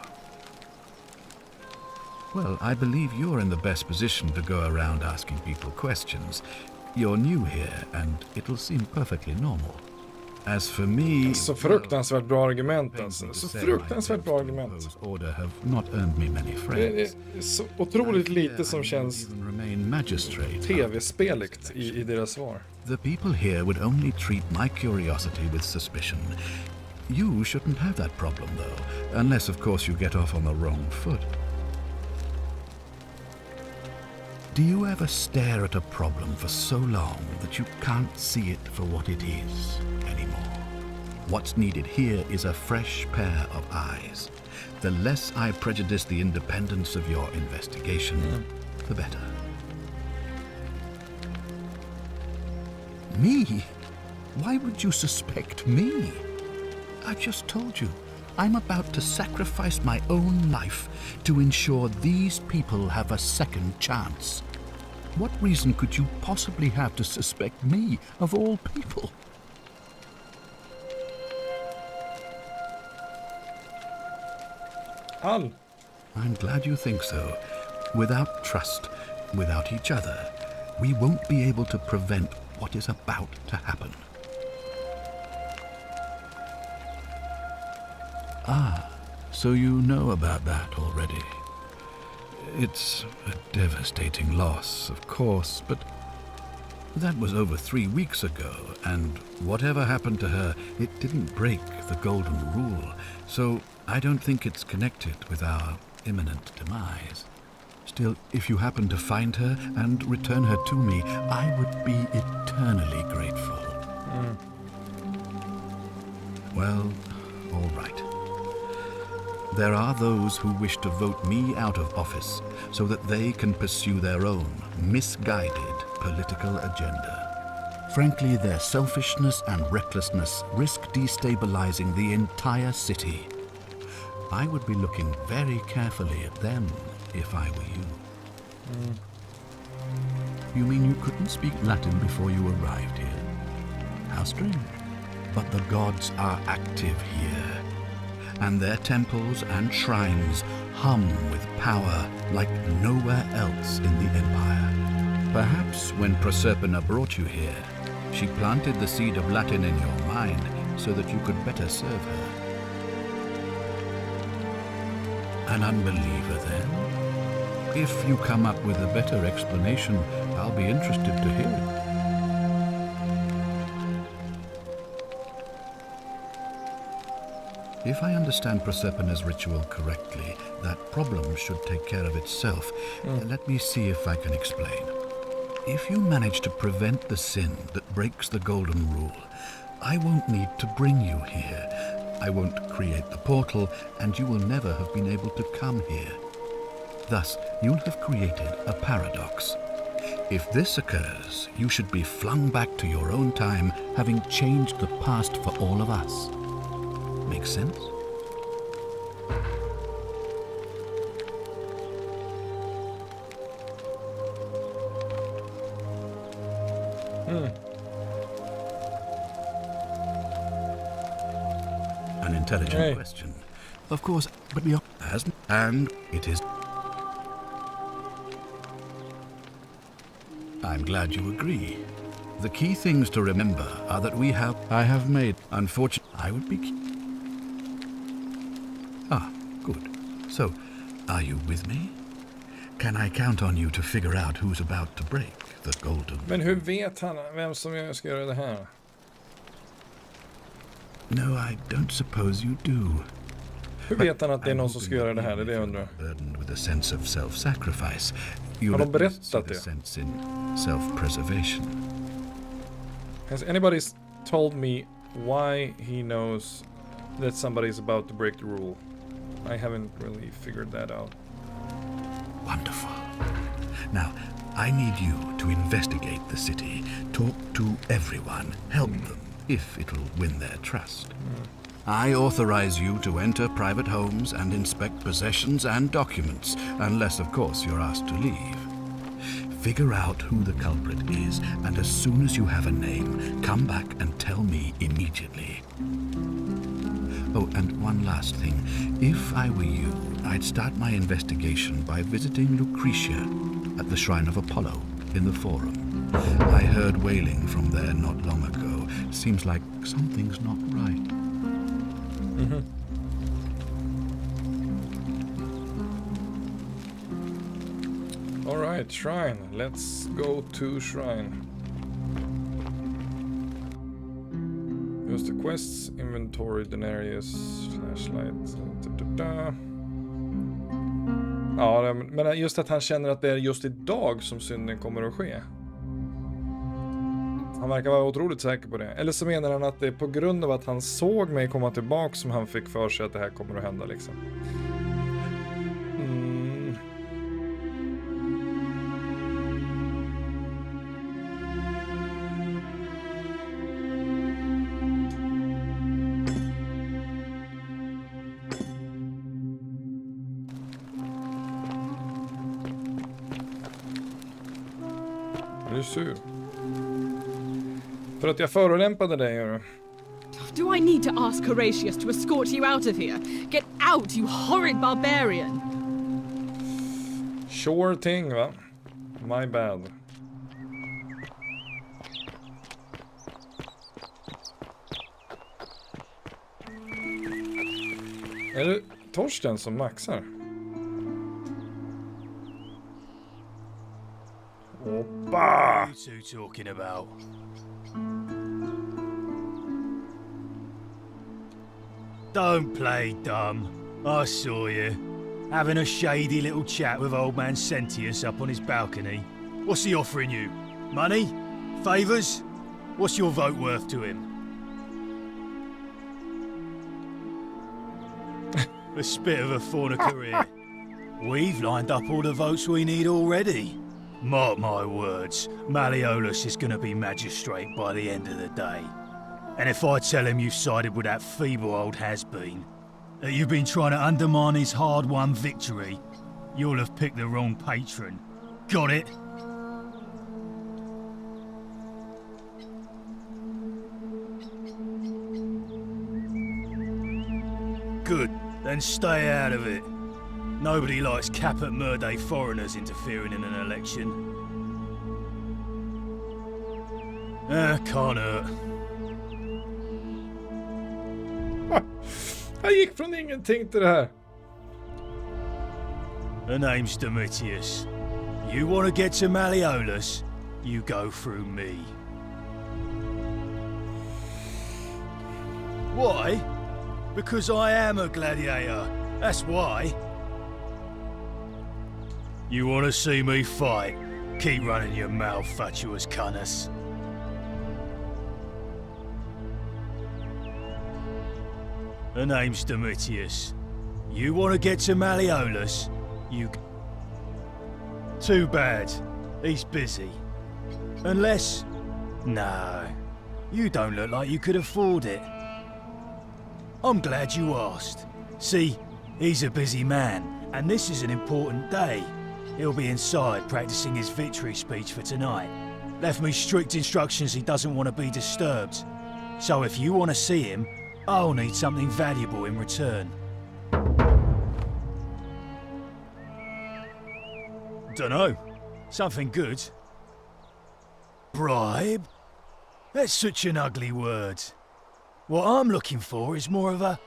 Well, I believe you're in the best position to go around asking people questions. You're new here, and it'll seem perfectly normal. As for me... Så fruktansvärt bra argument alltså. Så fruktansvärt bra argument. Order have not earned me many friends. Det är så otroligt lite som känns tv-speligt i deras svar. The people here would only treat my curiosity with suspicion. You shouldn't have that problem, though, unless, of course, you get off on the wrong foot. Do you ever stare at a problem for so long that you can't see it for what it is anymore? What's needed here is a fresh pair of eyes. The less I prejudice the independence of your investigation, the better. Me? Why would you suspect me? I just told you, I'm about to sacrifice my own life to ensure these people have a second chance. What reason could you possibly have to suspect me, of all people? Al. I'm glad you think so. Without trust, without each other, we won't be able to prevent what is about to happen. Ah, so you know about that already. It's a devastating loss, of course, but that was over 3 weeks ago, and whatever happened to her, it didn't break the golden rule, so I don't think it's connected with our imminent demise. Still, if you happen to find her and return her to me, I would be eternally grateful. Well, all right. There are those who wish to vote me out of office so that they can pursue their own misguided political agenda. Frankly, their selfishness and recklessness risk destabilizing the entire city. I would be looking very carefully at them if I were you. You mean you couldn't speak Latin before you arrived here? How strange. but the gods are active here, and their temples and shrines hum with power like nowhere else in the Empire. Perhaps when Proserpina brought you here, she planted the seed of Latin in your mind so that you could better serve her. An unbeliever, then? If you come up with a better explanation, I'll be interested to hear it. If I understand Proserpina's ritual correctly, that problem should take care of itself. Let me see if I can explain. If you manage to prevent the sin that breaks the golden rule, I won't need to bring you here. I won't create the portal, and you will never have been able to come here. Thus, you'll have created a paradox. If this occurs, you should be flung back to your own time, having changed the past for all of us. Make sense? An intelligent question. Of course, but we are as, and it is. I'm glad you agree. The key things to remember are that I have made, unfortunately, I would be. Ah, good. So, are you with me? Can I count on you to figure out who's about to break the golden? Men hur vet han vem som ska göra det här? No, I don't suppose you do. Hur vet han att det är någon som ska göra det här? Det är det jag undrar. Burdened with a sense of self-sacrifice. Har de berättat det? Sense in self-preservation. Has anybody told me why he knows that somebody's about to break the rule? I haven't really figured that out. Wonderful. Now, I need you to investigate the city, talk to everyone, help them, if it'll win their trust. I authorize you to enter private homes and inspect possessions and documents, unless, of course, you're asked to leave. Figure out who the culprit is, and as soon as you have a name, come back and tell me immediately. Oh, and one last thing. If I were you, I'd start my investigation by visiting Lucretia at the Shrine of Apollo in the Forum. I heard wailing from there not long ago. Seems like something's not right. All right, shrine. Let's go to shrine. Use the quests, inventory, denarius, flashlight. Ja, men just att han känner att det är just idag som synden kommer att ske. Han verkar vara otroligt säker på det. Eller så menar han att det är på grund av att han såg mig komma tillbaka som han fick för sig att det här kommer att hända liksom. Är du sur? För att jag förolämpade dig, gör du? Do I need to ask Horatius to escort you out of here? Get out, you horrid barbarian! Sure thing, va? My bad. Är det Torsten som maxar? Oppa! What are you two talking about? Don't play dumb. I saw you. Having a shady little chat with old man Sentius up on his balcony. What's he offering you? Money? Favours? What's your vote worth to him? A spit of a fornicaria. We've lined up all the votes we need already. Mark my words, Malleolus is going to be magistrate by the end of the day. And if I tell him you've sided with that feeble old has-been, that you've been trying to undermine his hard-won victory, you'll have picked the wrong patron. Got it? then stay out of it. Nobody likes Caput Murday foreigners interfering in an election. Can't hurt. Jag gick från ingenting till det här. Her name's Domitius. You want to get to Malleolus, you go through me. Why? Because I am a gladiator. That's why. You want to see me fight? Keep running your mouth, fatuous cunners. Her name's Domitius. You want to get to Malleolus? You... Too bad. He's busy. Unless... No. You don't look like you could afford it. I'm glad you asked. See, he's a busy man, and this is an important day. He'll be inside practicing his victory speech for tonight. Left me strict instructions he doesn't want to be disturbed. So if you want to see him, I'll need something valuable in return. Dunno. Something good. Bribe? That's such an ugly word. What I'm looking for is more of a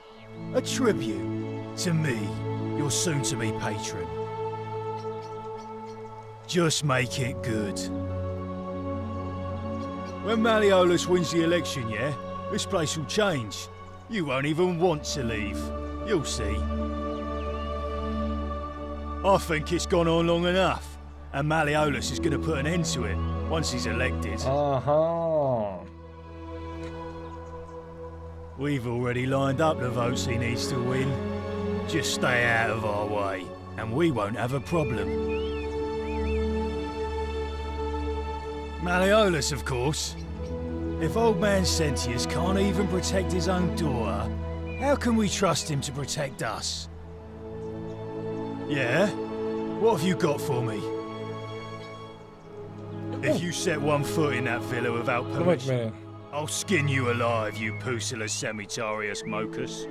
tribute to me, your soon-to-be patron. Just make it good. When Malleolus wins the election, yeah, this place will change. You won't even want to leave. You'll see. I think it's gone on long enough, and Malleolus is going to put an end to it once he's elected. Aha. We've already lined up the votes he needs to win. Just stay out of our way, and we won't have a problem. Malleolus, of course. If old man Sentius can't even protect his own daughter, how can we trust him to protect us? Yeah? What have you got for me? If you set one foot in that villa without permission, I'll skin you alive, you Pusilla Semitarius Mocus.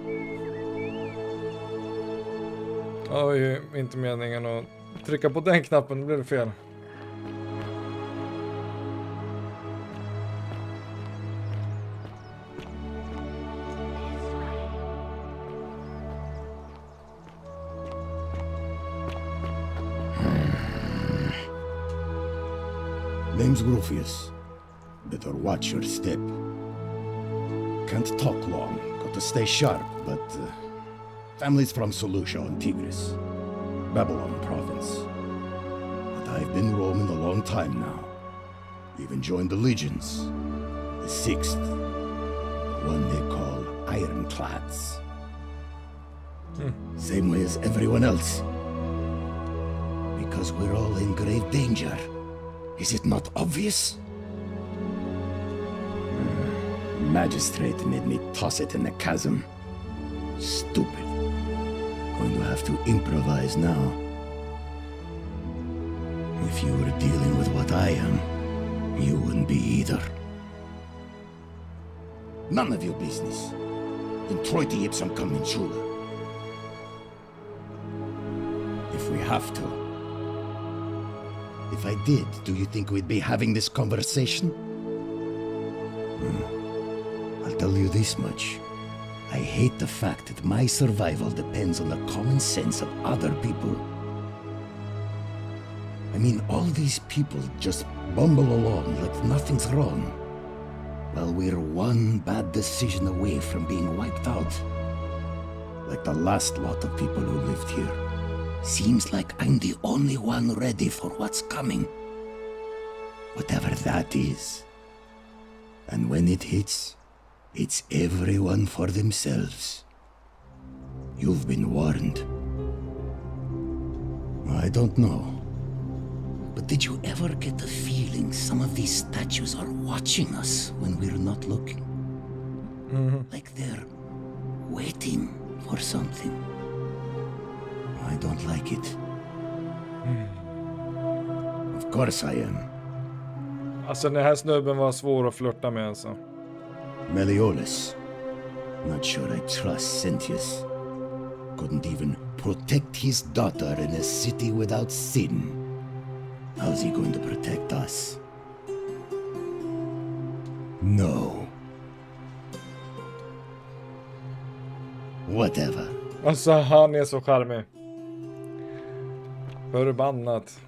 Det var ju inte meningen att trycka på den knappen, det blev fel. Name's Grufius. Better watch your step. Can't talk long, got to stay sharp, but family's from Seleucia and Tigris, Babylon province. But I've been roaming a long time now. Even joined the legions. The 6th, the one they call Ironclads. Same way as everyone else. Because we're all in grave danger. Is it not obvious? Magistrate made me toss it in the chasm. Stupid. Going to have to improvise now. If you were dealing with what I am, you wouldn't be either. None of your business. Introiti ipsum commensura. If we have to. If I did, do you think we'd be having this conversation? I'll tell you this much. I hate the fact that my survival depends on the common sense of other people. I mean, all these people just bumble along like nothing's wrong, while we're one bad decision away from being wiped out. Like the last lot of people who lived here. Seems like I'm the only one ready for what's coming. Whatever that is. And when it hits, it's everyone for themselves. You've been warned. I don't know. But did you ever get the feeling some of these statues are watching us when we're not looking? Like they're waiting for something. I don't like it. Of course I am. Alltså den här snubben var svår att flirta med alltså. Malleolus. Not sure I trust Sentius. couldn't even protect his daughter in a city without sin. How's he going to protect us? No. Whatever. Alltså han är så charmig. Förbannat.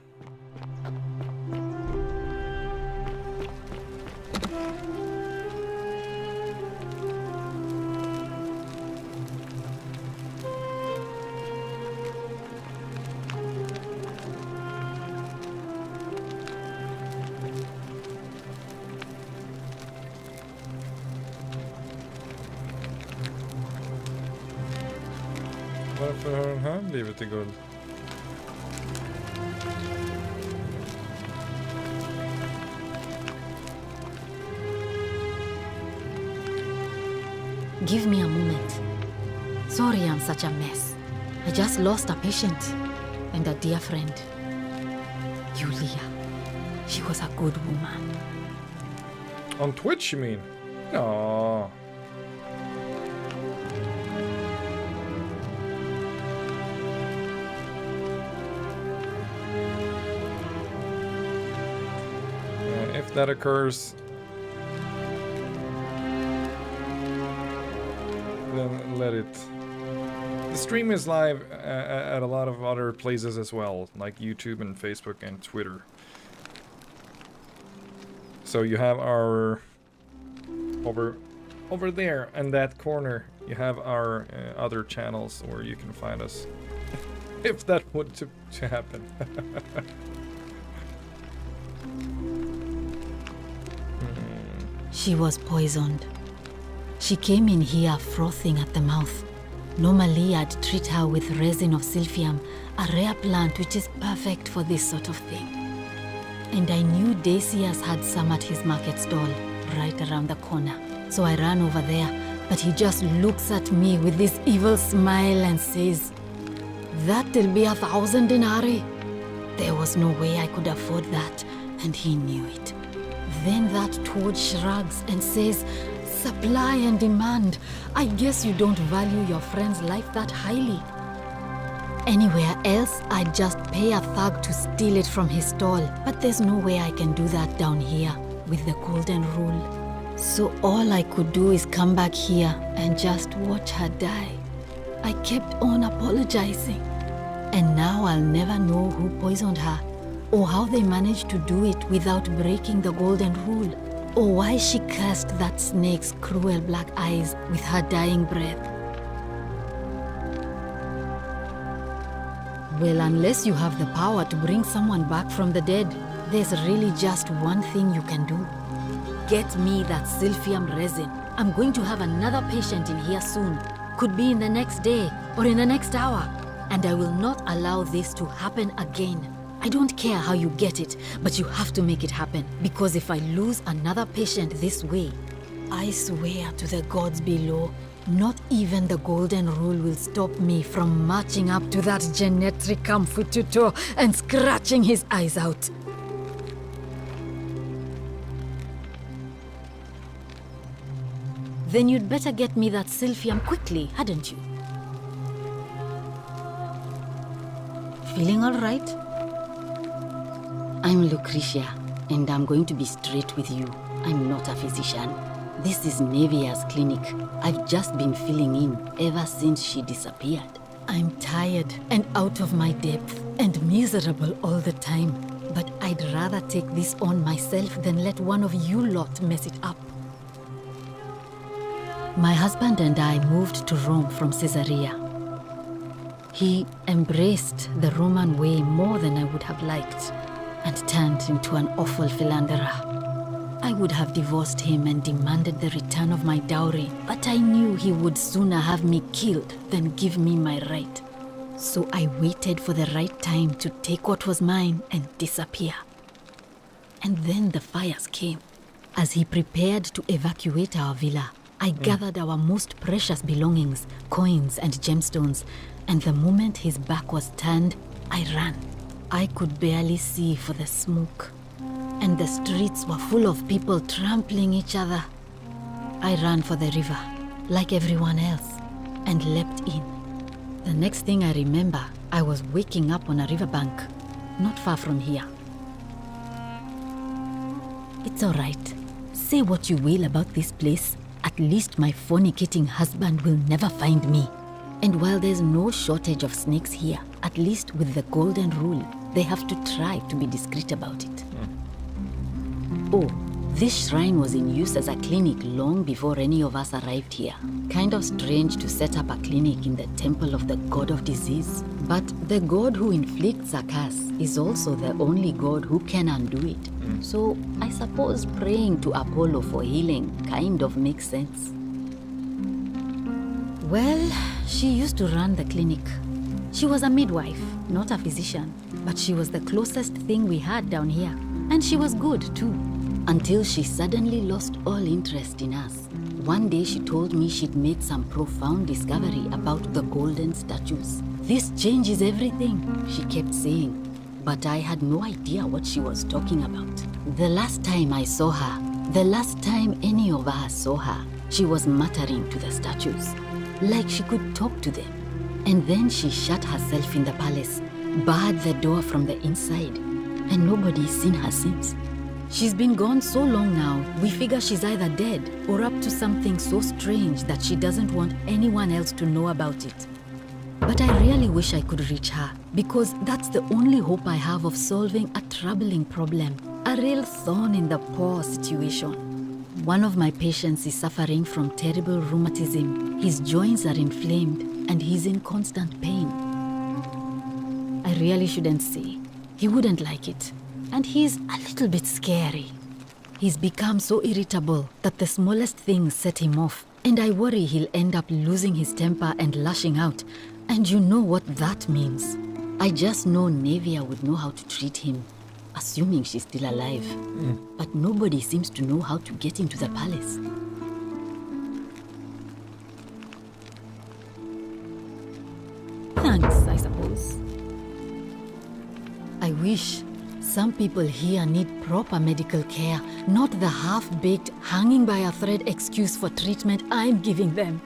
Varför har den här blivit till guld? Give me a moment. Sorry I'm such a mess. I just lost a patient and a dear friend. Julia. She was a good woman. On Twitch you mean? Ja. If that occurs, then let it. The stream is live at a lot of other places as well, like YouTube and Facebook and Twitter. So you have our over there in that corner. You have our other channels where you can find us. If that would to happen. She was poisoned. She came in here frothing at the mouth. Normally I'd treat her with resin of silphium, a rare plant which is perfect for this sort of thing. And I knew Decius had some at his market stall, right around the corner. So I ran over there, but he just looks at me with this evil smile and says, "That'll be 1,000 denarii." There was no way I could afford that, and he knew it. Then that toad shrugs and says, "Supply and demand. I guess you don't value your friend's life that highly." Anywhere else, I'd just pay a thug to steal it from his stall. But there's no way I can do that down here with the golden rule. So all I could do is come back here and just watch her die. I kept on apologizing. And now I'll never know who poisoned her, or how they managed to do it without breaking the golden rule, or why she cursed that snake's cruel black eyes with her dying breath. Well, unless you have the power to bring someone back from the dead, there's really just one thing you can do. Get me that silphium resin. I'm going to have another patient in here soon. Could be in the next day, or in the next hour. And I will not allow this to happen again. I don't care how you get it, but you have to make it happen. Because if I lose another patient this way, I swear to the gods below, not even the golden rule will stop me from marching up to that genetricum fututo and scratching his eyes out. Then you'd better get me that silphium quickly, hadn't you? Feeling all right? I'm Lucretia, and I'm going to be straight with you. I'm not a physician. This is Nevia's clinic. I've just been filling in ever since she disappeared. I'm tired and out of my depth and miserable all the time. But I'd rather take this on myself than let one of you lot mess it up. My husband and I moved to Rome from Caesarea. He embraced the Roman way more than I would have liked, and turned into an awful philanderer. I would have divorced him and demanded the return of my dowry, but I knew he would sooner have me killed than give me my right. So I waited for the right time to take what was mine and disappear. And then the fires came. As he prepared to evacuate our villa, I gathered our most precious belongings, coins and gemstones, and the moment his back was turned, I ran. I could barely see for the smoke, and the streets were full of people trampling each other. I ran for the river, like everyone else, and leapt in. The next thing I remember, I was waking up on a riverbank, not far from here. It's all right. Say what you will about this place. At least my fornicating husband will never find me. And while there's no shortage of snakes here, at least with the golden rule, they have to try to be discreet about it. Oh, this shrine was in use as a clinic long before any of us arrived here. Kind of strange to set up a clinic in the temple of the god of disease. But the god who inflicts a curse is also the only god who can undo it. So I suppose praying to Apollo for healing kind of makes sense. Well, she used to run the clinic. She was a midwife, not a physician, but she was the closest thing we had down here. And she was good too, until she suddenly lost all interest in us. One day she told me she'd made some profound discovery about the golden statues. This changes everything, she kept saying. But I had no idea what she was talking about. The last time I saw her, the last time any of us saw her, she was muttering to the statues, like she could talk to them. And then she shut herself in the palace, barred the door from the inside, and nobody's seen her since. She's been gone so long now, we figure she's either dead or up to something so strange that she doesn't want anyone else to know about it. But I really wish I could reach her, because that's the only hope I have of solving a troubling problem, a real thorn in the paw situation. One of my patients is suffering from terrible rheumatism. His joints are inflamed and he's in constant pain. I really shouldn't say. He wouldn't like it. And he's a little bit scary. He's become so irritable that the smallest things set him off. And I worry he'll end up losing his temper and lashing out. And you know what that means. I just know Nevia would know how to treat him, assuming she's still alive. But nobody seems to know how to get into the palace. Thanks, I suppose. I wish. Some people here need proper medical care, not the half-baked, hanging by a thread excuse for treatment I'm giving them.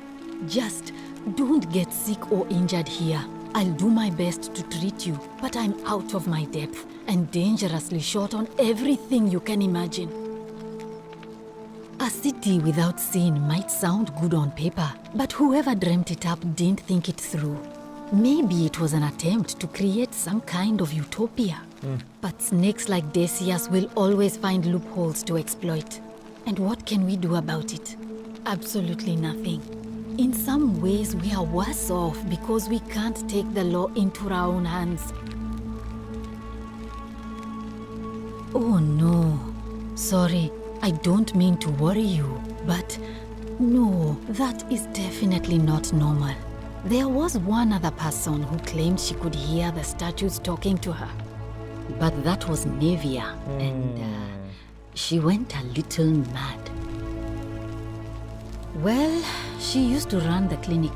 Just don't get sick or injured here. I'll do my best to treat you, but I'm out of my depth and dangerously short on everything you can imagine. A city without sin might sound good on paper, but whoever dreamt it up didn't think it through. Maybe it was an attempt to create some kind of utopia. But snakes like Decius will always find loopholes to exploit. And what can we do about it? Absolutely nothing. In some ways, we are worse off because we can't take the law into our own hands. Oh no. Sorry, I don't mean to worry you, but no, that is definitely not normal. There was one other person who claimed she could hear the statues talking to her. But that was Nevia, and she went a little mad. Well, she used to run the clinic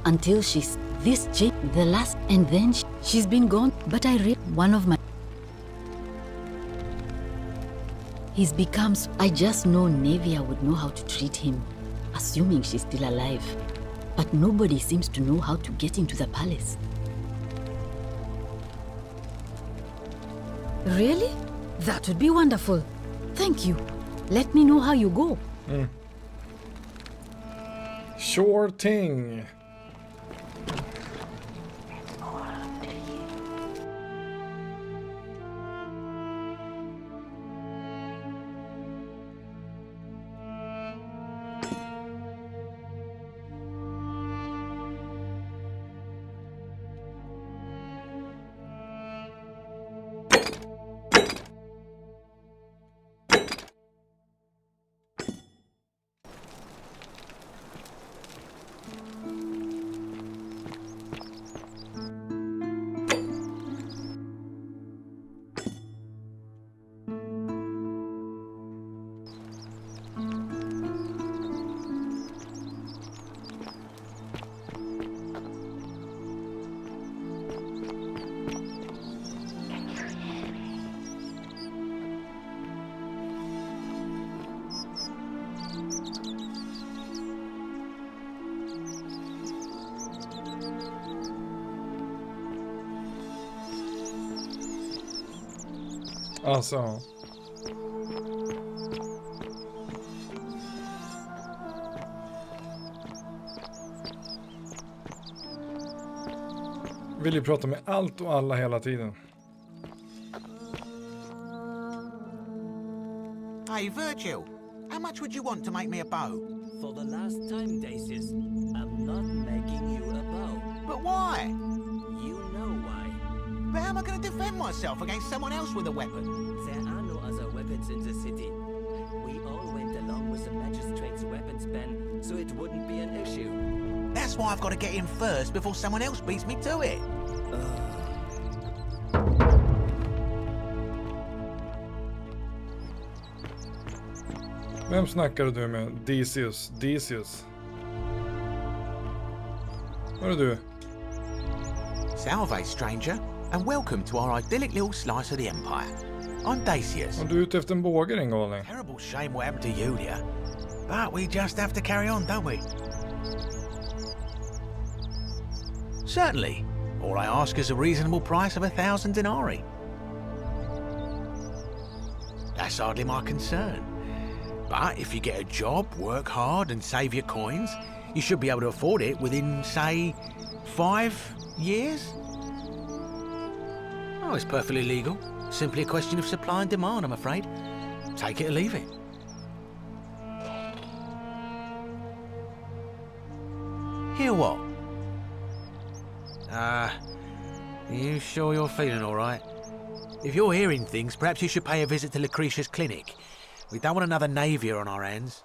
until she's this chick, the last, and then she's been gone. But I read one of my. He's become. I just know Nevia would know how to treat him, assuming she's still alive. But nobody seems to know how to get into the palace. Really? That would be wonderful. Thank you. Let me know how you go. Sure thing. Alltså. Vill ju prata med allt och alla hela tiden. Hey, Virgil, how much would you want to make me a bow? For the last time, Dacius, I'm not making you a bow. But why? You know why. But how am I going to defend myself against someone else with a weapon? There are no other weapons in the city. We all went along with the magistrate's weapons ban, so it wouldn't be an issue. That's why I've got to get in first before someone else beats me to it. Vem snackar du med? Decius. Var är du? Salve, stranger, and welcome to our idyllic little slice of the Empire. I'm Dacius. Var du ute efter en båge, din galning? Terrible shame what happened to Julia. But we just have to carry on, don't we? Certainly. All I ask is a reasonable price of 1,000 denarii. That's hardly my concern. But if you get a job, work hard and save your coins, you should be able to afford it within, say, 5 years? Oh, it's perfectly legal. Simply a question of supply and demand, I'm afraid. Take it or leave it. Hear what? You sure you're feeling all right? If you're hearing things, perhaps you should pay a visit to Lucretia's clinic. We don't want another Navier on our hands.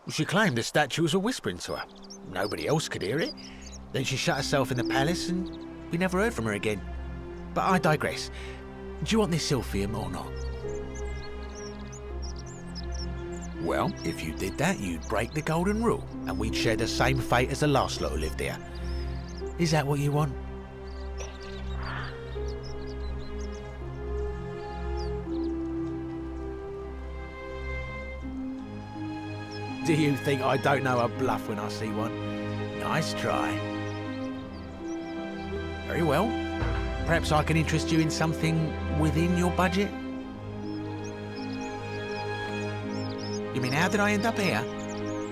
She claimed the statues were whispering to her. Nobody else could hear it. Then she shut herself in the palace and we never heard from her again. But I digress. Do you want this silphium or not? Well, if you did that, you'd break the golden rule, and we'd share the same fate as the last lot who lived here. Is that what you want? Do you think I don't know a bluff when I see one? Nice try. Very well. Perhaps I can interest you in something within your budget? You mean, how did I end up here?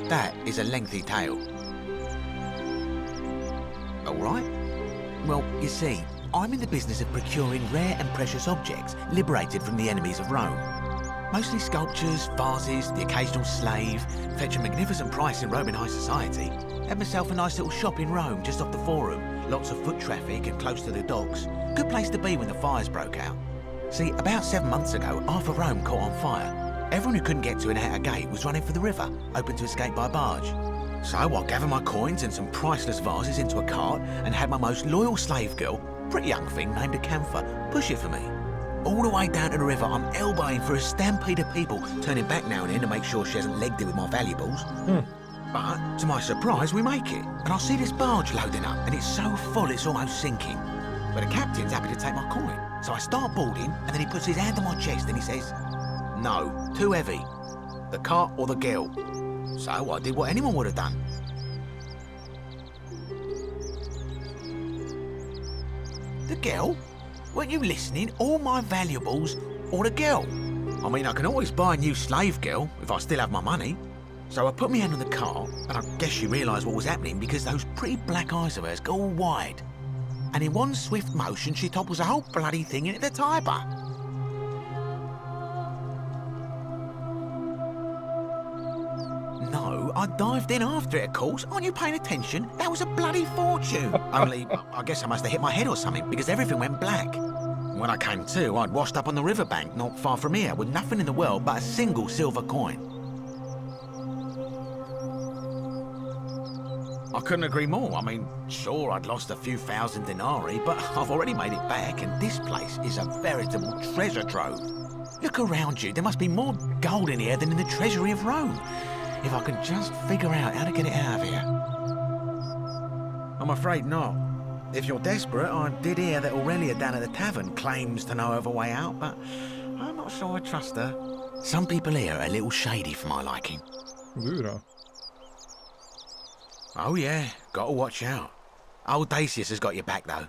That is a lengthy tale. All right. Well, you see, I'm in the business of procuring rare and precious objects liberated from the enemies of Rome. Mostly sculptures, vases, the occasional slave, fetch a magnificent price in Roman high society. Had myself a nice little shop in Rome, just off the Forum. Lots of foot traffic and close to the docks. Good place to be when the fires broke out. See, about 7 months ago, half of Rome caught on fire. Everyone who couldn't get to an outer gate was running for the river, open to escape by barge. So I gathered my coins and some priceless vases into a cart and had my most loyal slave girl, pretty young thing named Acantha, push it for me. All the way down to the river, I'm elbowing for a stampede of people, turning back now and then to make sure she hasn't legged it with my valuables. But, to my surprise, we make it. And I see this barge loading up, and it's so full it's almost sinking. But the captain's happy to take my coin. So I start boarding, and then he puts his hand on my chest and he says, "No, too heavy. The cart or the girl." So I did what anyone would have done. The girl? Weren't you listening? All my valuables or the girl? I mean, I can always buy a new slave girl if I still have my money. So I put my hand on the cart, and I guess she realised what was happening because those pretty black eyes of hers go all wide. And in one swift motion, she topples the whole bloody thing into the Tiber. No, I dived in after it, of course. Aren't you paying attention? That was a bloody fortune. Only, I guess I must have hit my head or something because everything went black. When I came to, I'd washed up on the riverbank not far from here with nothing in the world but a single silver coin. I couldn't agree more. I mean, sure, I'd lost a few thousand denarii, but I've already made it back, and this place is a veritable treasure trove. Look around you. There must be more gold in here than in the treasury of Rome. If I can just figure out how to get it out of here. I'm afraid not. If you're desperate, I did hear that Aurelia down at the tavern claims to know of a way out, but I'm not sure I trust her. Some people here are a little shady for my liking. Oh yeah, gotta watch out. Old Dacius has got your back though.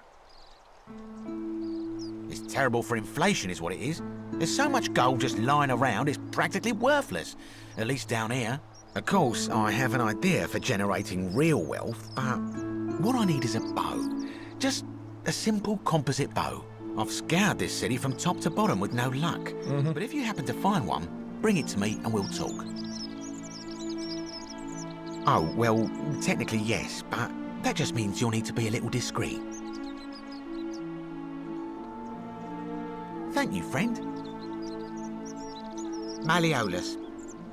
It's terrible for inflation is what it is. There's so much gold just lying around, it's practically worthless. At least down here. Of course, I have an idea for generating real wealth, but what I need is a bow. Just a simple composite bow. I've scoured this city from top to bottom with no luck. But if you happen to find one, bring it to me and we'll talk. Oh, well, technically yes, but that just means you'll need to be a little discreet. Thank you, friend. Malleolus.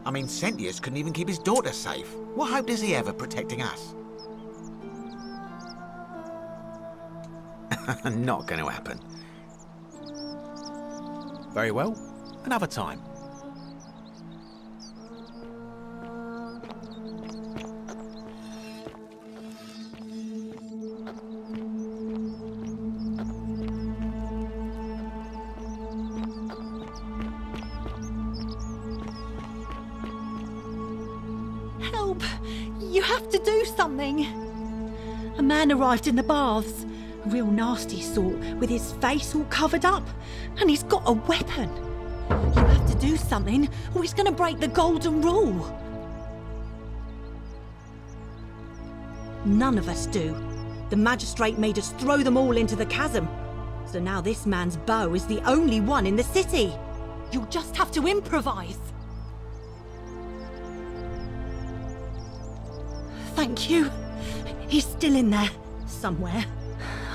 I mean, Sentius couldn't even keep his daughter safe. What hope does he have of protecting us? Not going to happen. Very well, another time. Help! You have to do something! A man arrived in the baths. A real nasty sort, with his face all covered up. And he's got a weapon. You have to do something, or he's gonna break the golden rule. None of us do. The magistrate made us throw them all into the chasm. So now this man's bow is the only one in the city. You'll just have to improvise. Thank you. He's still in there, somewhere.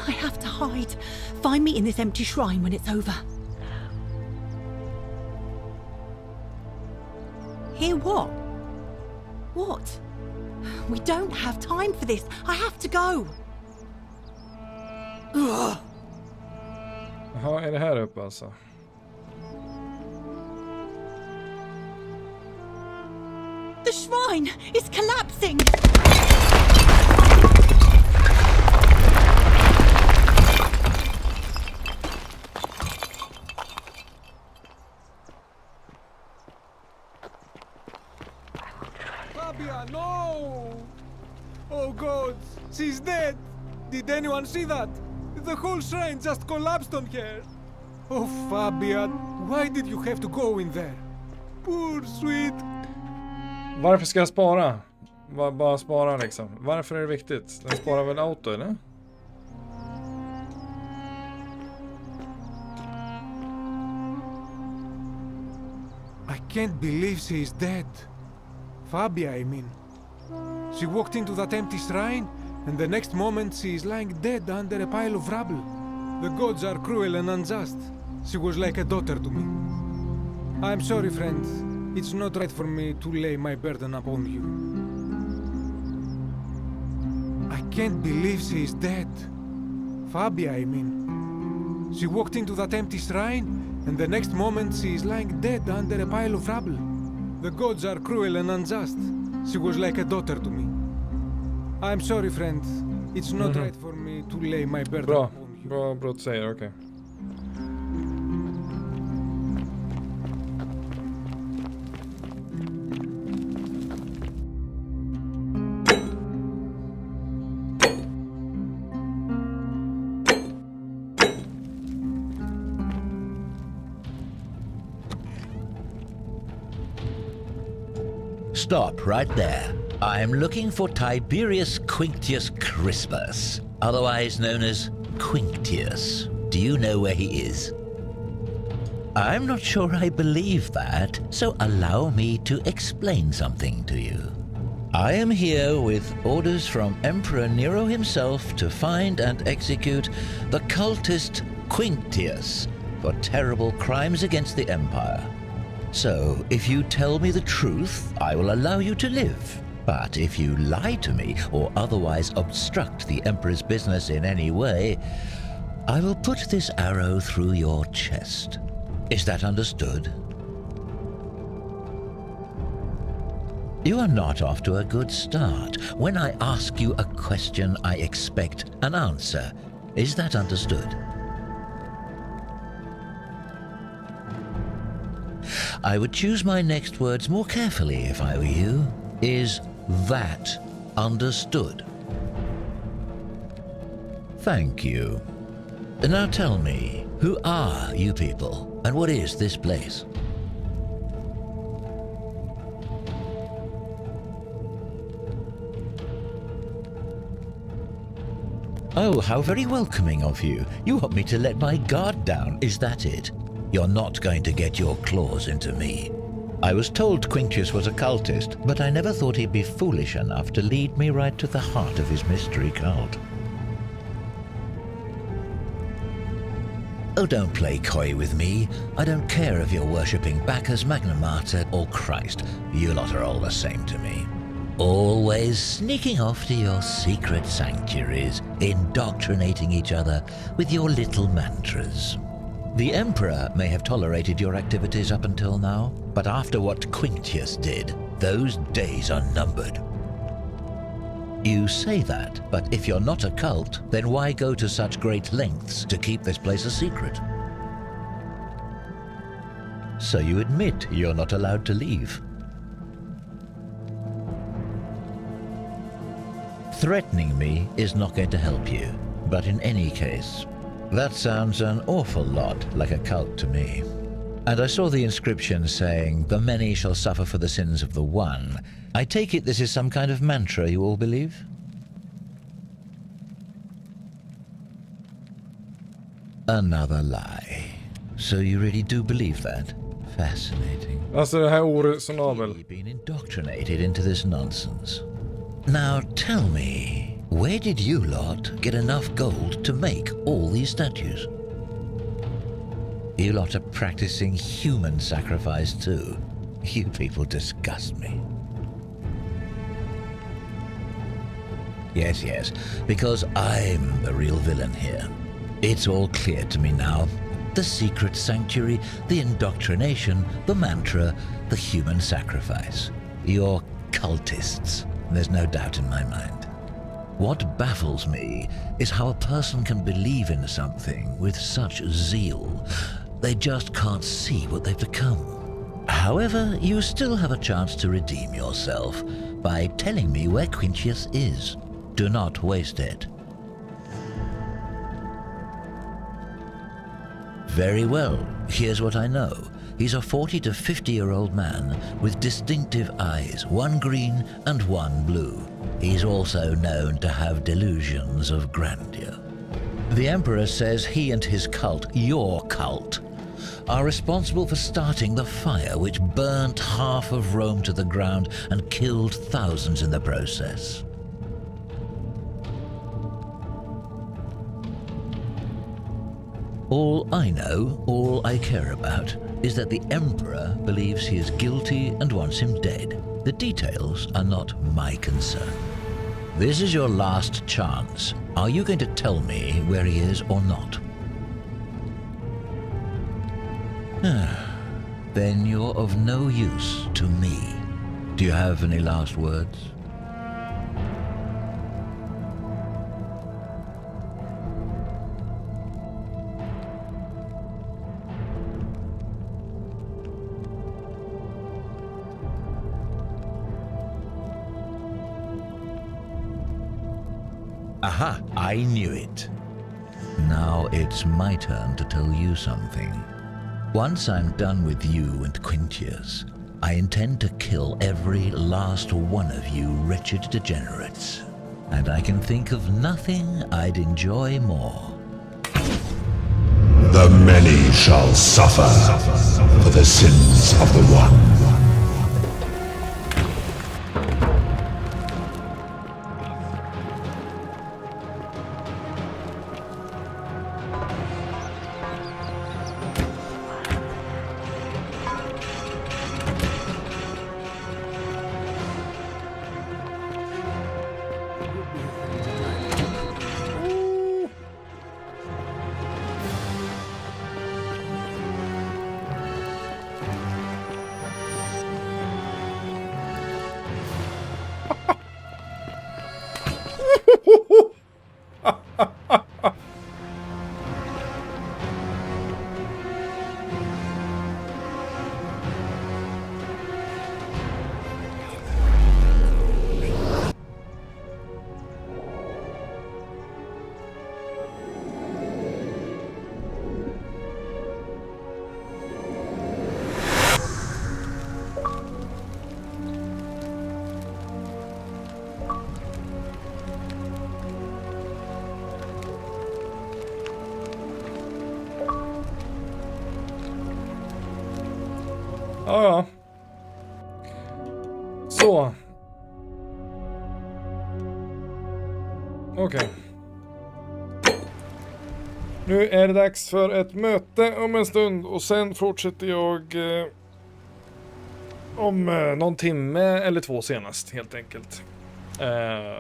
I have to hide. Find me in this empty shrine when it's over. Hear what? What? We don't have time for this. I have to go. Ugh. Jaha, är det här uppe alltså? The shrine is collapsing! Fabia, no! Oh God, she's dead! Did anyone see that? The whole shrine just collapsed on her! Oh Fabia, why did you have to go in there? Poor sweet... Varför ska jag spara? Bara spara liksom. Varför är det viktigt? Den sparar väl auto, eller? I can't believe she is dead. Fabia, I mean. She walked into that empty shrine, and the next moment she is lying dead under a pile of rubble. The gods are cruel and unjust. She was like a daughter to me. I'm sorry, friend. It's not right for me to lay my burden upon you. I can't believe she is dead. Fabia, I mean. She walked into that empty shrine, and the next moment she is lying dead under a pile of rubble. The gods are cruel and unjust. She was like a daughter to me. I'm sorry, friend. It's not right for me to lay my burden Bra, upon you. bra att säga, okej. Stop right there. I'm looking for Tiberius Quinctius Crispus, otherwise known as Quinctius. Do you know where he is? I'm not sure I believe that, so allow me to explain something to you. I am here with orders from Emperor Nero himself to find and execute the cultist Quinctius for terrible crimes against the Empire. So, if you tell me the truth, I will allow you to live. But if you lie to me or otherwise obstruct the Emperor's business in any way, I will put this arrow through your chest. Is that understood? You are not off to a good start. When I ask you a question, I expect an answer. Is that understood? I would choose my next words more carefully if I were you. Is that understood? Thank you. Now tell me, Who are you people, and what is this place? Oh, how very welcoming of you. You want me to let my guard down, is that it? You're not going to get your claws into me. I was told Quinctius was a cultist, but I never thought he'd be foolish enough to lead me right to the heart of his mystery cult. Oh, don't play coy with me. I don't care if you're worshipping Bacchus, Magna Mater, or Christ. You lot are all the same to me. Always sneaking off to your secret sanctuaries, indoctrinating each other with your little mantras. The Emperor may have tolerated your activities up until now, but after what Quinctius did, those days are numbered. You say that, but if you're not a cult, then why go to such great lengths to keep this place a secret? So you admit you're not allowed to leave. Threatening me is not going to help you, but in any case, that sounds an awful lot like a cult to me. And I saw the inscription saying, "The many shall suffer for the sins of the one." I take it this is some kind of mantra you all believe? Another lie. So you really do believe that? Fascinating. Alltså det här oresonabel. You've been indoctrinated into this nonsense. Now tell me, where did you lot get enough gold to make all these statues? You lot are practicing human sacrifice too. You people disgust me. Yes, because I'm the real villain here. It's all clear to me now. The secret sanctuary, the indoctrination, the mantra, the human sacrifice. You're cultists. There's no doubt in my mind. What baffles me is how a person can believe in something with such zeal. They just can't see what they've become. However, you still have a chance to redeem yourself by telling me where Quinctius is. Do not waste it. Very well, here's what I know. He's a 40 to 50-year-old man with distinctive eyes, one green and one blue. He's also known to have delusions of grandeur. The Emperor says he and his cult, your cult, are responsible for starting the fire which burnt half of Rome to the ground and killed thousands in the process. All I know, all I care about, is that the Emperor believes he is guilty and wants him dead. The details are not my concern. This is your last chance. Are you going to tell me where he is or not? Then you're of no use to me. Do you have any last words? Aha, I knew it. Now it's my turn to tell you something. Once I'm done with you and Quinctius, I intend to kill every last one of you wretched degenerates. And I can think of nothing I'd enjoy more. The many shall suffer for the sins of the one. Ja. Så. Okej. Nu är det dags för ett möte om en stund och sen fortsätter jag om någon timme eller 2 senast helt enkelt.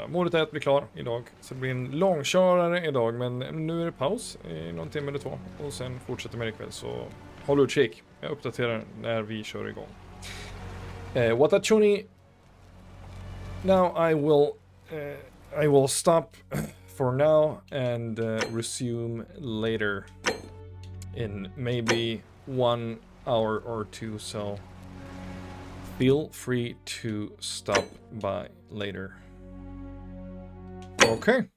Målet är att bli klar idag, så det blir en långkörare idag, men nu är det paus i någon timme eller 2 och sen fortsätter med ikväll, så håll utkik. Jag uppdaterar när vi kör igång. Watachuni, now I will stop for now and resume later in maybe 1 hour or 2, so feel free to stop by later. Okej.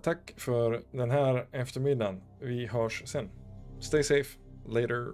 Tack för den här eftermiddagen. Vi hörs sen. Stay safe. Later.